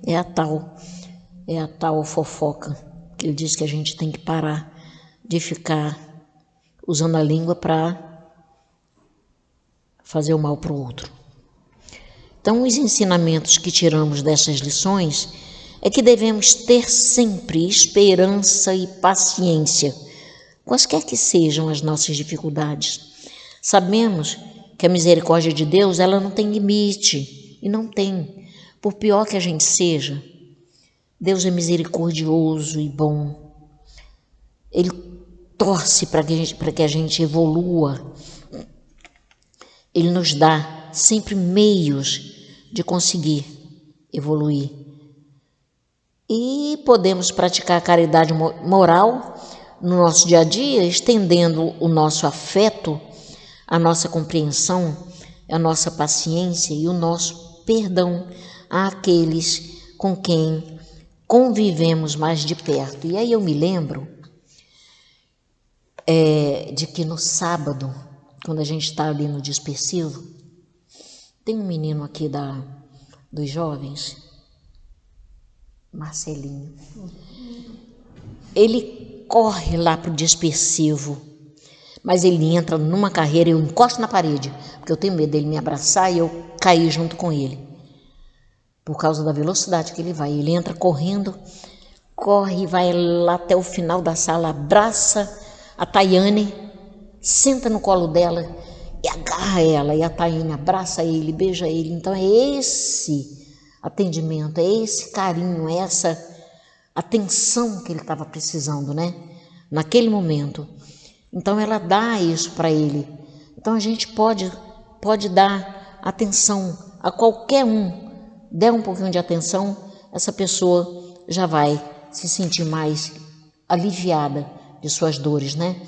Speaker 1: É a tal fofoca, que ele diz que a gente tem que parar de ficar usando a língua para fazer o mal para o outro. Então, os ensinamentos que tiramos dessas lições é que devemos ter sempre esperança e paciência, quaisquer que sejam as nossas dificuldades. Sabemos que a misericórdia de Deus, ela não tem limite, e não tem. Por pior que a gente seja, Deus é misericordioso e bom. Ele torce para que a gente evolua. Ele nos dá sempre meios de conseguir evoluir. E podemos praticar a caridade moral no nosso dia a dia, estendendo o nosso afeto, a nossa compreensão, a nossa paciência e o nosso perdão àqueles com quem convivemos mais de perto. E aí eu me lembro de que no sábado, quando a gente está ali no dispersivo, tem um menino aqui dos jovens, Marcelinho. Ele corre lá para o dispersivo, mas ele entra numa carreira, eu encosto na parede, porque eu tenho medo dele me abraçar e eu cair junto com ele, por causa da velocidade que ele vai. Ele entra correndo, corre e vai lá até o final da sala, abraça a Tayane, senta no colo dela e agarra ela, e a Tayane abraça ele, beija ele. Então é esse atendimento, é esse carinho, é essa atenção que ele estava precisando, né? Naquele momento. Então ela dá isso para ele. Então a gente pode dar atenção a qualquer um. Der um pouquinho de atenção, essa pessoa já vai se sentir mais aliviada de suas dores, né?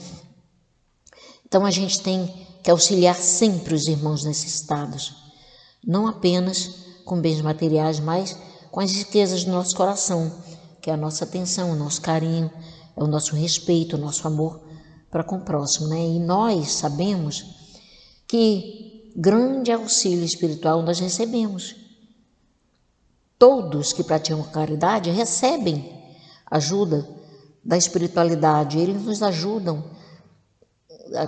Speaker 1: Então a gente tem que auxiliar sempre os irmãos necessitados, não apenas com bens materiais, mas com as riquezas do nosso coração, que é a nossa atenção, o nosso carinho, é o nosso respeito, o nosso amor para com o próximo, né? E nós sabemos que grande auxílio espiritual nós recebemos. Todos que praticam caridade recebem ajuda da espiritualidade, eles nos ajudam.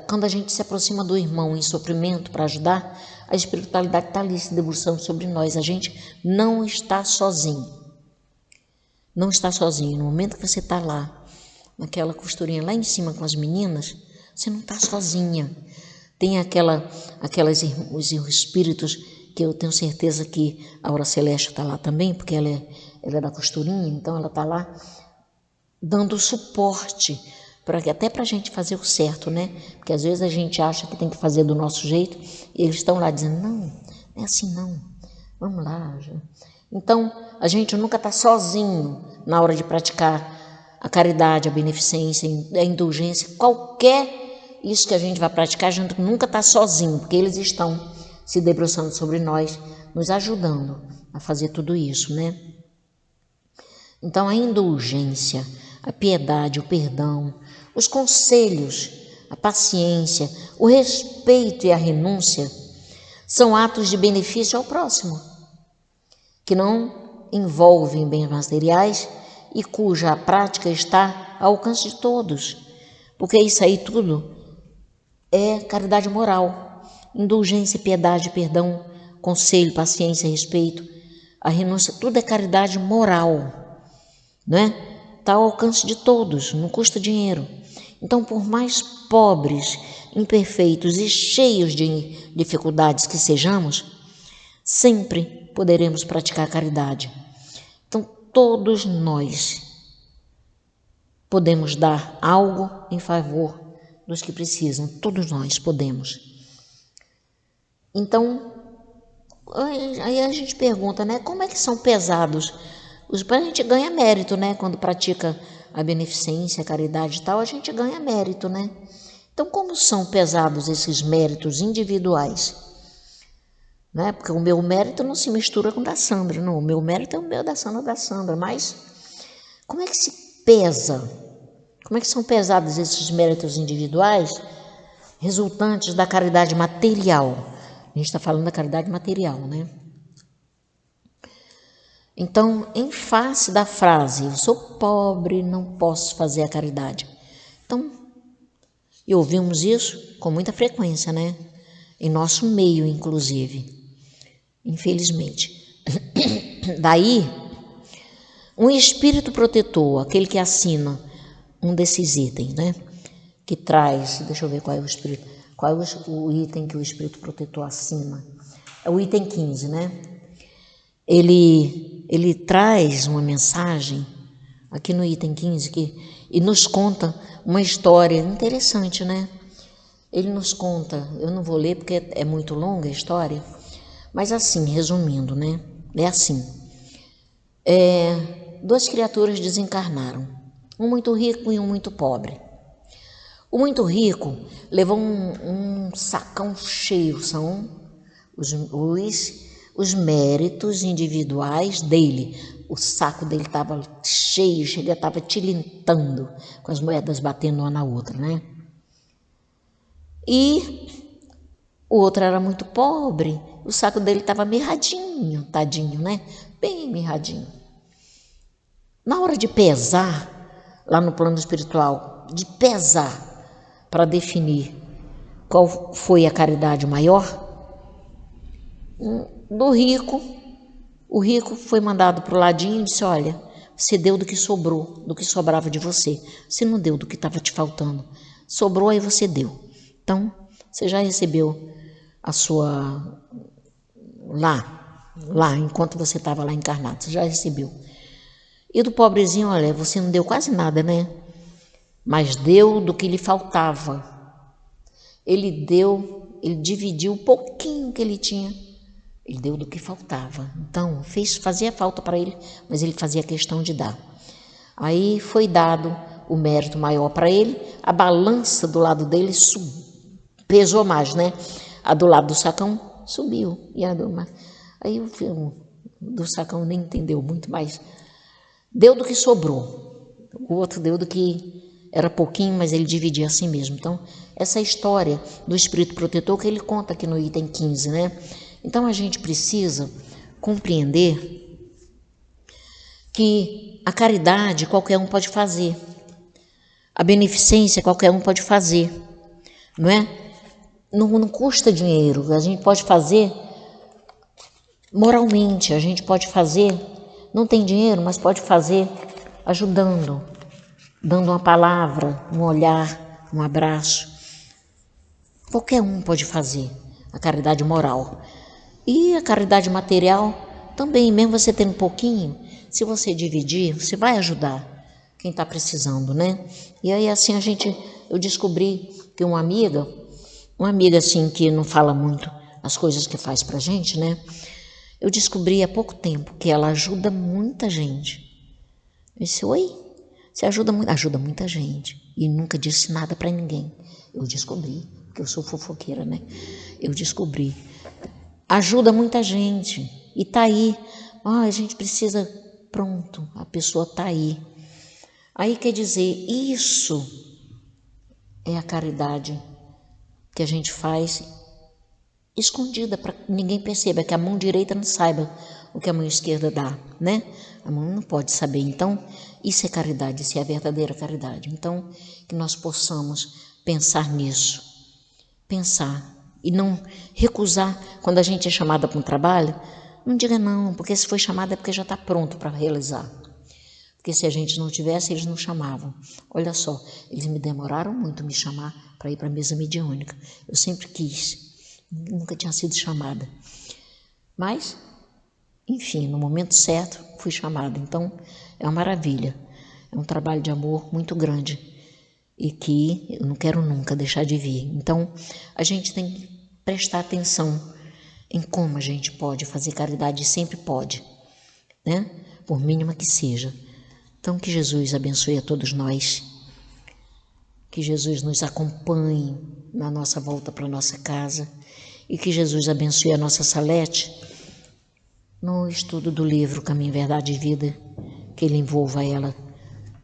Speaker 1: Quando a gente se aproxima do irmão em sofrimento para ajudar, a espiritualidade está ali se debruçando sobre nós. A gente não está sozinho. Não está sozinho. No momento que você está lá, naquela costurinha lá em cima com as meninas, você não está sozinha. Tem os espíritos que eu tenho certeza que a Aura Celeste está lá também, porque ela é da costurinha, então ela está lá dando suporte, até para a gente fazer o certo, né? Porque às vezes a gente acha que tem que fazer do nosso jeito, e eles estão lá dizendo, não é assim não, vamos lá, Então, a gente nunca está sozinho na hora de praticar a caridade, a beneficência, a indulgência, qualquer isso que a gente vai praticar, a gente nunca está sozinho, porque eles estão se debruçando sobre nós, nos ajudando a fazer tudo isso, né? Então, a indulgência, a piedade, o perdão, os conselhos, a paciência, o respeito e a renúncia são atos de benefício ao próximo, que não envolvem bens materiais e cuja prática está ao alcance de todos, porque isso aí tudo é caridade moral, indulgência, piedade, perdão, conselho, paciência, respeito, a renúncia, tudo é caridade moral, né? Está ao alcance de todos, não custa dinheiro. Então, por mais pobres, imperfeitos e cheios de dificuldades que sejamos, sempre poderemos praticar caridade. Então, todos nós podemos dar algo em favor dos que precisam, todos nós podemos. Então, aí a gente pergunta, né, como é que são pesados? A gente ganha mérito, né, quando pratica a beneficência, a caridade e tal, a gente ganha mérito, né? Então, como são pesados esses méritos individuais? Né? Porque o meu mérito não se mistura com o da Sandra, não. O meu mérito é o meu, da Sandra, mas como é que se pesa? Como é que são pesados esses méritos individuais resultantes da caridade material? A gente está falando da caridade material, né? Então, em face da frase, eu sou pobre, não posso fazer a caridade. Então, e ouvimos isso com muita frequência, né? Em nosso meio, inclusive, infelizmente. Daí, um espírito protetor, aquele que assina um desses itens, né? Que traz, deixa eu ver qual é o item que o espírito protetor assina. É o item 15, né? Ele traz uma mensagem aqui no item 15 e nos conta uma história interessante, né? Ele nos conta, eu não vou ler porque é muito longa a história, mas assim, resumindo, né? É assim, duas criaturas desencarnaram, um muito rico e um muito pobre. O muito rico levou um sacão cheio, são os méritos individuais dele. O saco dele estava cheio, estava tilintando, com as moedas batendo uma na outra, né? E o outro era muito pobre, o saco dele estava mirradinho, tadinho, né? Bem mirradinho. Na hora de pesar, lá no plano espiritual, de pesar para definir qual foi a caridade maior, do rico, o rico foi mandado para o ladinho e disse, olha, você deu do que sobrou, do que sobrava de você. Você não deu do que estava te faltando. Sobrou, aí você deu. Então, você já recebeu a sua... Lá, enquanto você estava lá encarnado, você já recebeu. E do pobrezinho, olha, você não deu quase nada, né? Mas deu do que lhe faltava. Ele dividiu o pouquinho que ele tinha. Ele deu do que faltava. Então, fazia falta para ele, mas ele fazia questão de dar. Aí foi dado o mérito maior para ele, a balança do lado dele pesou mais, né? A do lado do sacão subiu. E a aí o do sacão nem entendeu muito, mas deu do que sobrou. O outro deu do que era pouquinho, mas ele dividia assim mesmo. Então, essa é a história do espírito protetor que ele conta aqui no item 15, né? Então, a gente precisa compreender que a caridade qualquer um pode fazer, a beneficência qualquer um pode fazer, não é? Não custa dinheiro, a gente pode fazer moralmente, a gente pode fazer, não tem dinheiro, mas pode fazer ajudando, dando uma palavra, um olhar, um abraço. Qualquer um pode fazer a caridade moral. E a caridade material também, mesmo você tendo um pouquinho, se você dividir, você vai ajudar quem está precisando, né? E aí assim eu descobri que uma amiga assim que não fala muito as coisas que faz pra gente, né? Eu descobri há pouco tempo que ela ajuda muita gente. Eu disse, oi? Você ajuda muita gente. E nunca disse nada para ninguém. Eu descobri, porque eu sou fofoqueira, né? Eu descobri. Ajuda muita gente. E tá aí. A gente precisa... Pronto, a pessoa tá aí. Aí quer dizer, isso é a caridade que a gente faz escondida para que ninguém perceba, que a mão direita não saiba o que a mão esquerda dá, né? A mão não pode saber. Então, isso é caridade, isso é a verdadeira caridade. Então, que nós possamos pensar nisso, pensar e não recusar. Quando a gente é chamada para um trabalho, não diga não, porque se foi chamada é porque já está pronto para realizar. Porque se a gente não tivesse, eles não chamavam. Olha só, eles me demoraram muito me chamar para ir para a mesa mediúnica. Eu sempre quis, nunca tinha sido chamada. Mas, enfim, no momento certo, fui chamada. Então, é uma maravilha. É um trabalho de amor muito grande e que eu não quero nunca deixar de vir. Então, a gente tem que prestar atenção em como a gente pode fazer caridade, e sempre pode, né? Por mínima que seja. Então, que Jesus abençoe a todos nós, que Jesus nos acompanhe na nossa volta para a nossa casa e que Jesus abençoe a nossa Salete no estudo do livro Caminho, Verdade e Vida, que Ele envolva ela,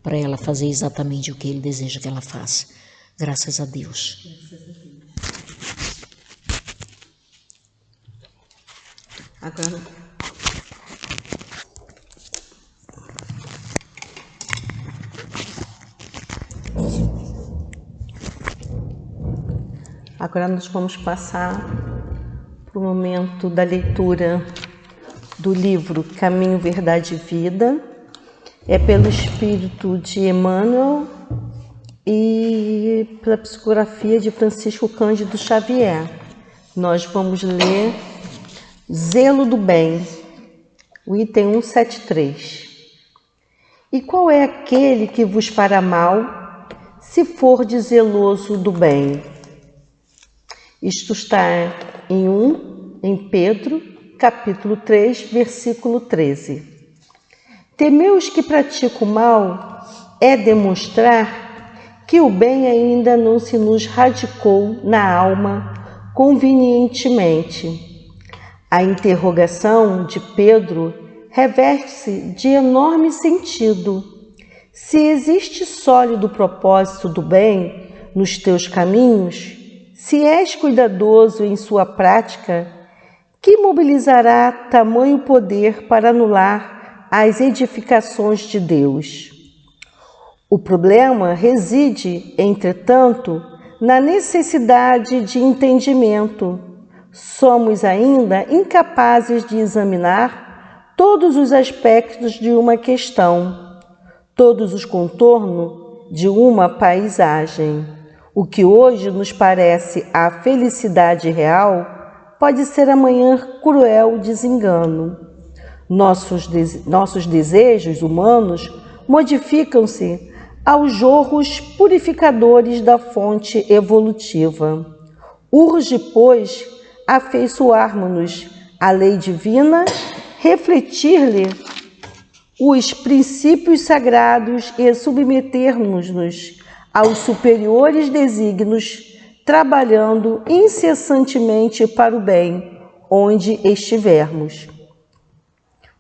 Speaker 1: para ela fazer exatamente o que Ele deseja que ela faça. Graças a Deus.
Speaker 3: Agora nós vamos passar para o momento da leitura do livro Caminho, Verdade e Vida. É pelo Espírito de Emmanuel e pela psicografia de Francisco Cândido Xavier. Nós vamos ler Zelo do Bem, o item 173. E qual é aquele que vos fará mal, se fordes zeloso do bem? Isto está em Pedro, capítulo 3, versículo 13. Temer os que praticam o mal é demonstrar que o bem ainda não se nos radicou na alma convenientemente. A interrogação de Pedro reveste-se de enorme sentido. Se existe sólido propósito do bem nos teus caminhos, se és cuidadoso em sua prática, que mobilizará tamanho poder para anular as edificações de Deus? O problema reside, entretanto, na necessidade de entendimento. Somos ainda incapazes de examinar todos os aspectos de uma questão, todos os contornos de uma paisagem. O que hoje nos parece a felicidade real pode ser amanhã cruel desengano. Nossos desejos humanos modificam-se aos jorros purificadores da fonte evolutiva. Urge, pois, afeiçoarmos-nos à lei divina, refletir-lhe os princípios sagrados e submetermos-nos aos superiores desígnios, trabalhando incessantemente para o bem, onde estivermos.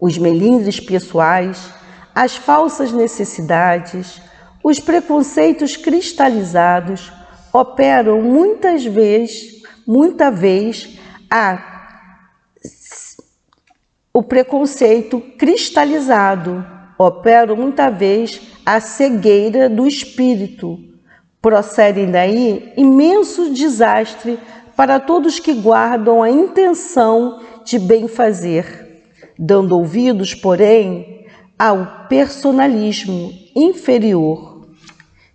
Speaker 3: Os melindres pessoais, as falsas necessidades, os preconceitos cristalizados operam muita vez o preconceito cristalizado, opera muita vez a cegueira do espírito. Procedem daí imenso desastre para todos que guardam a intenção de bem fazer, dando ouvidos, porém, ao personalismo inferior.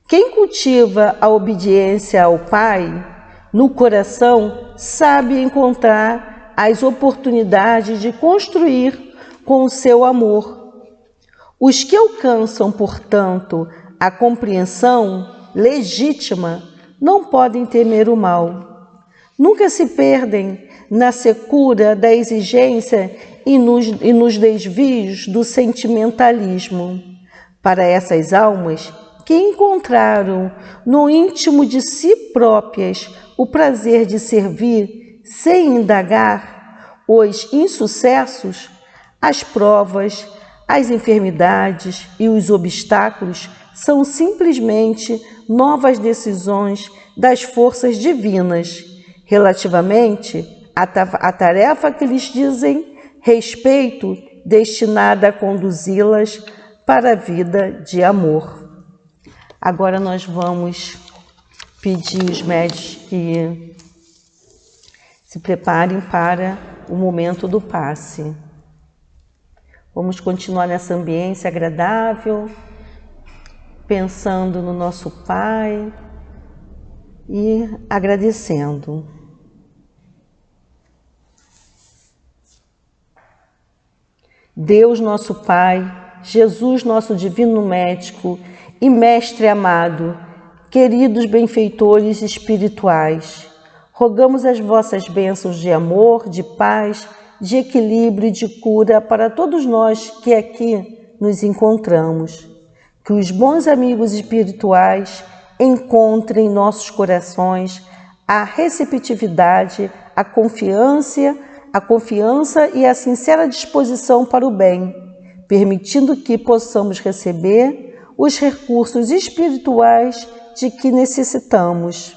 Speaker 3: Quem cultiva a obediência ao Pai no coração sabe encontrar as oportunidades de construir com o seu amor. Os que alcançam, portanto, a compreensão legítima não podem temer o mal. Nunca se perdem na secura da exigência e nos desvios do sentimentalismo. Para essas almas que encontraram no íntimo de si próprias o prazer de servir sem indagar, os insucessos, as provas, as enfermidades e os obstáculos são simplesmente novas decisões das forças divinas relativamente à tarefa que lhes dizem respeito, destinada a conduzi-las para a vida de amor. Agora nós vamos pedir os médios que se preparem para o momento do passe. Vamos continuar nessa ambiência agradável, pensando no nosso Pai e agradecendo. Deus, nosso Pai, Jesus, nosso divino médico e mestre amado, queridos benfeitores espirituais, rogamos as vossas bênçãos de amor, de paz, de equilíbrio e de cura para todos nós que aqui nos encontramos. Que os bons amigos espirituais encontrem em nossos corações a receptividade, a confiança e a sincera disposição para o bem, permitindo que possamos receber os recursos espirituais de que necessitamos.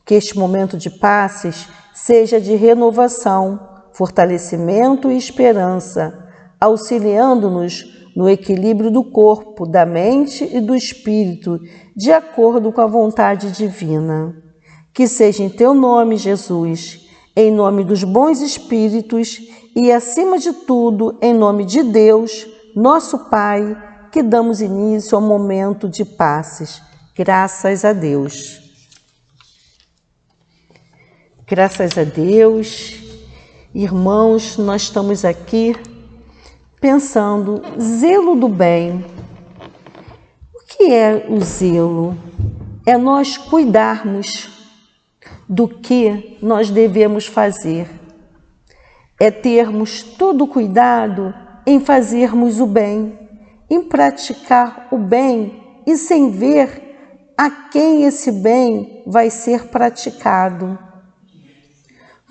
Speaker 3: Que este momento de passes seja de renovação, fortalecimento e esperança, auxiliando-nos no equilíbrio do corpo, da mente e do espírito, de acordo com a vontade divina. Que seja em teu nome, Jesus, em nome dos bons espíritos e, acima de tudo, em nome de Deus, nosso Pai, que damos início ao momento de passes. Graças a Deus. Graças a Deus. Irmãos, nós estamos aqui pensando, zelo do bem. O que é o zelo? É nós cuidarmos do que nós devemos fazer. É termos todo o cuidado em fazermos o bem, em praticar o bem e sem ver a quem esse bem vai ser praticado.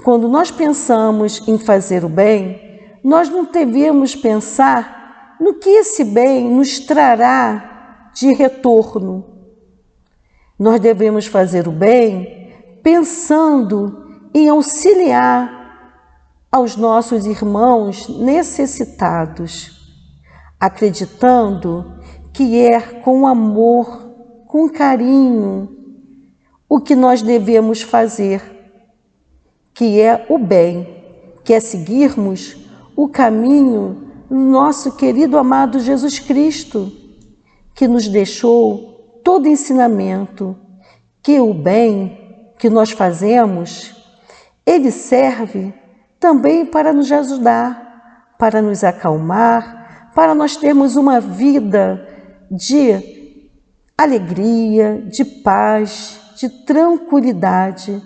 Speaker 3: Quando nós pensamos em fazer o bem, nós não devemos pensar no que esse bem nos trará de retorno. Nós devemos fazer o bem pensando em auxiliar aos nossos irmãos necessitados, acreditando que é com amor, com carinho, o que nós devemos fazer, que é o bem, que é seguirmos o caminho do nosso querido amado Jesus Cristo, que nos deixou todo ensinamento, que o bem que nós fazemos, ele serve também para nos ajudar, para nos acalmar, para nós termos uma vida de alegria, de paz, de tranquilidade.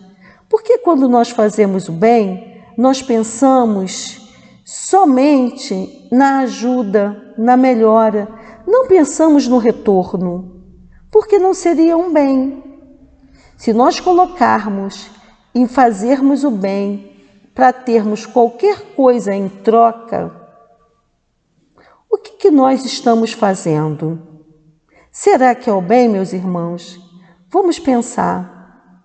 Speaker 3: Porque quando nós fazemos o bem, nós pensamos somente na ajuda, na melhora, não pensamos no retorno, porque não seria um bem. Se nós colocarmos em fazermos o bem para termos qualquer coisa em troca, o que nós estamos fazendo? Será que é o bem, meus irmãos? Vamos pensar.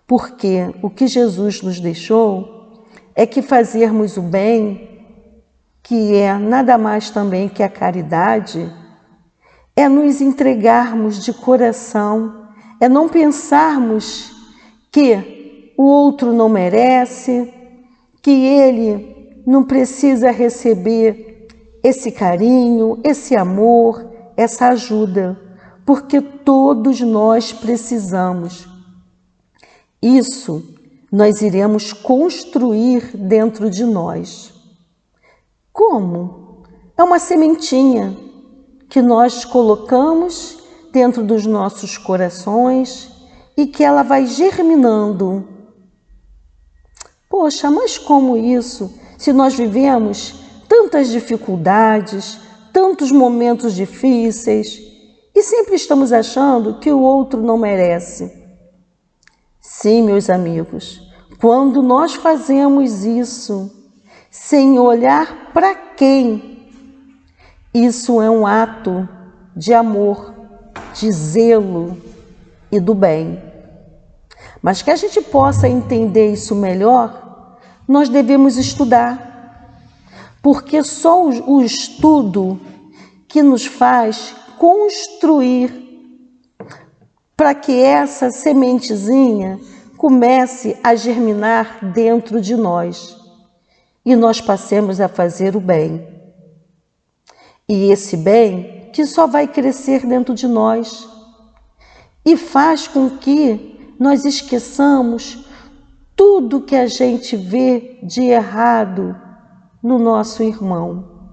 Speaker 3: Porque o que Jesus nos deixou é que fazermos o bem, que é nada mais também que a caridade, é nos entregarmos de coração, é não pensarmos que o outro não merece, que ele não precisa receber esse carinho, esse amor, essa ajuda, porque todos nós precisamos. Isso nós iremos construir dentro de nós. Como? É uma sementinha que nós colocamos dentro dos nossos corações e que ela vai germinando. Poxa, mas como isso? Se nós vivemos tantas dificuldades, tantos momentos difíceis e sempre estamos achando que o outro não merece. Sim, meus amigos, quando nós fazemos isso sem olhar para quem, isso é um ato de amor, de zelo e do bem. Mas que a gente possa entender isso melhor, nós devemos estudar, porque só o estudo que nos faz construir para que essa sementezinha comece a germinar dentro de nós e nós passemos a fazer o bem. E esse bem que só vai crescer dentro de nós e faz com que nós esqueçamos tudo que a gente vê de errado no nosso irmão.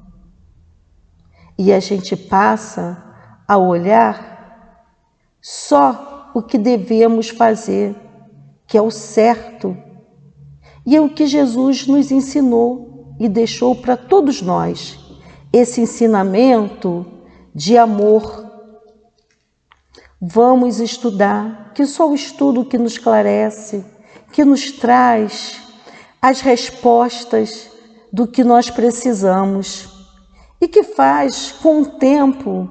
Speaker 3: E a gente passa a olhar só o que devemos fazer, que é o certo. E é o que Jesus nos ensinou e deixou para todos nós, esse ensinamento de amor. Vamos estudar, que só o estudo que nos esclarece, que nos traz as respostas do que nós precisamos e que faz com o tempo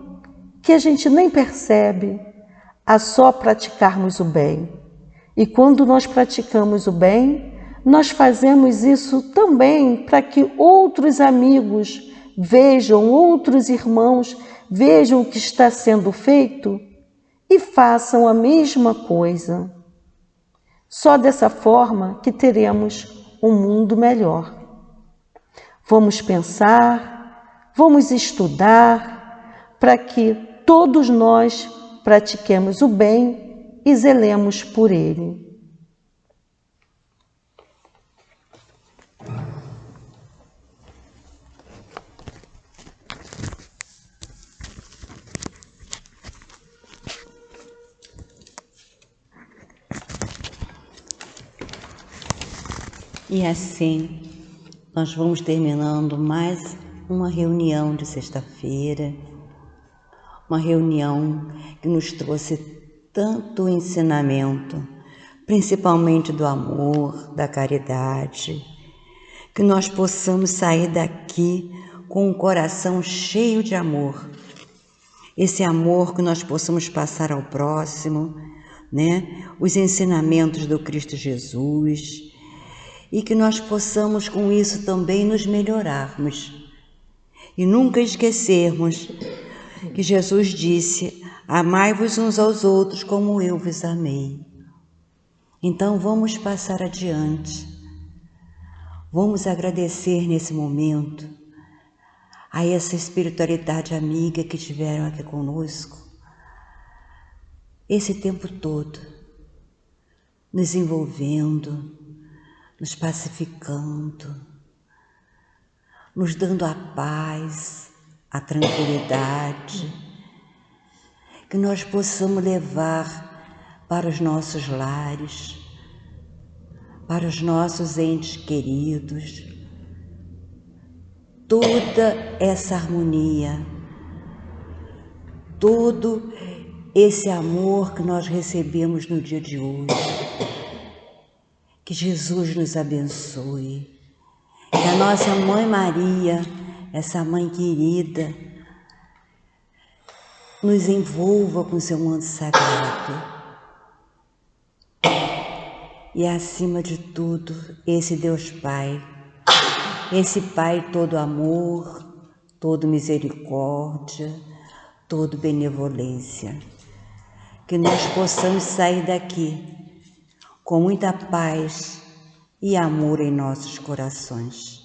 Speaker 3: que a gente nem percebe, a só praticarmos o bem. E quando nós praticamos o bem, nós fazemos isso também para que outros amigos vejam, outros irmãos vejam o que está sendo feito e façam a mesma coisa. Só dessa forma que teremos um mundo melhor. Vamos pensar, vamos estudar para que todos nós pratiquemos o bem e zelemos por ele.
Speaker 2: E assim, nós vamos terminando mais uma reunião de sexta-feira, uma reunião que nos trouxe tanto ensinamento, principalmente do amor, da caridade, que nós possamos sair daqui com um coração cheio de amor. Esse amor que nós possamos passar ao próximo, né? Os ensinamentos do Cristo Jesus, e que nós possamos com isso também nos melhorarmos. E nunca esquecermos que Jesus disse: amai-vos uns aos outros como eu vos amei. Então vamos passar adiante. Vamos agradecer nesse momento a essa espiritualidade amiga que estiveram aqui conosco esse tempo todo, nos envolvendo, nos pacificando, nos dando a paz, a tranquilidade, que nós possamos levar para os nossos lares, para os nossos entes queridos, toda essa harmonia, todo esse amor que nós recebemos no dia de hoje. Que Jesus nos abençoe, que a nossa Mãe Maria, essa Mãe querida, nos envolva com seu manto sagrado. E acima de tudo, esse Deus Pai, esse Pai todo amor, todo misericórdia, todo benevolência, que nós possamos sair daqui com muita paz e amor em nossos corações.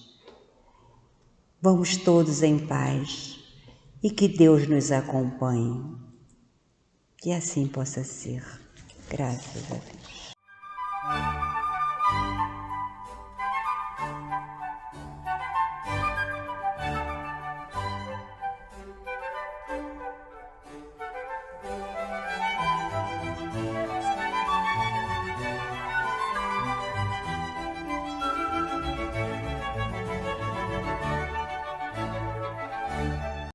Speaker 2: Vamos todos em paz e que Deus nos acompanhe. Que assim possa ser. Graças a Deus.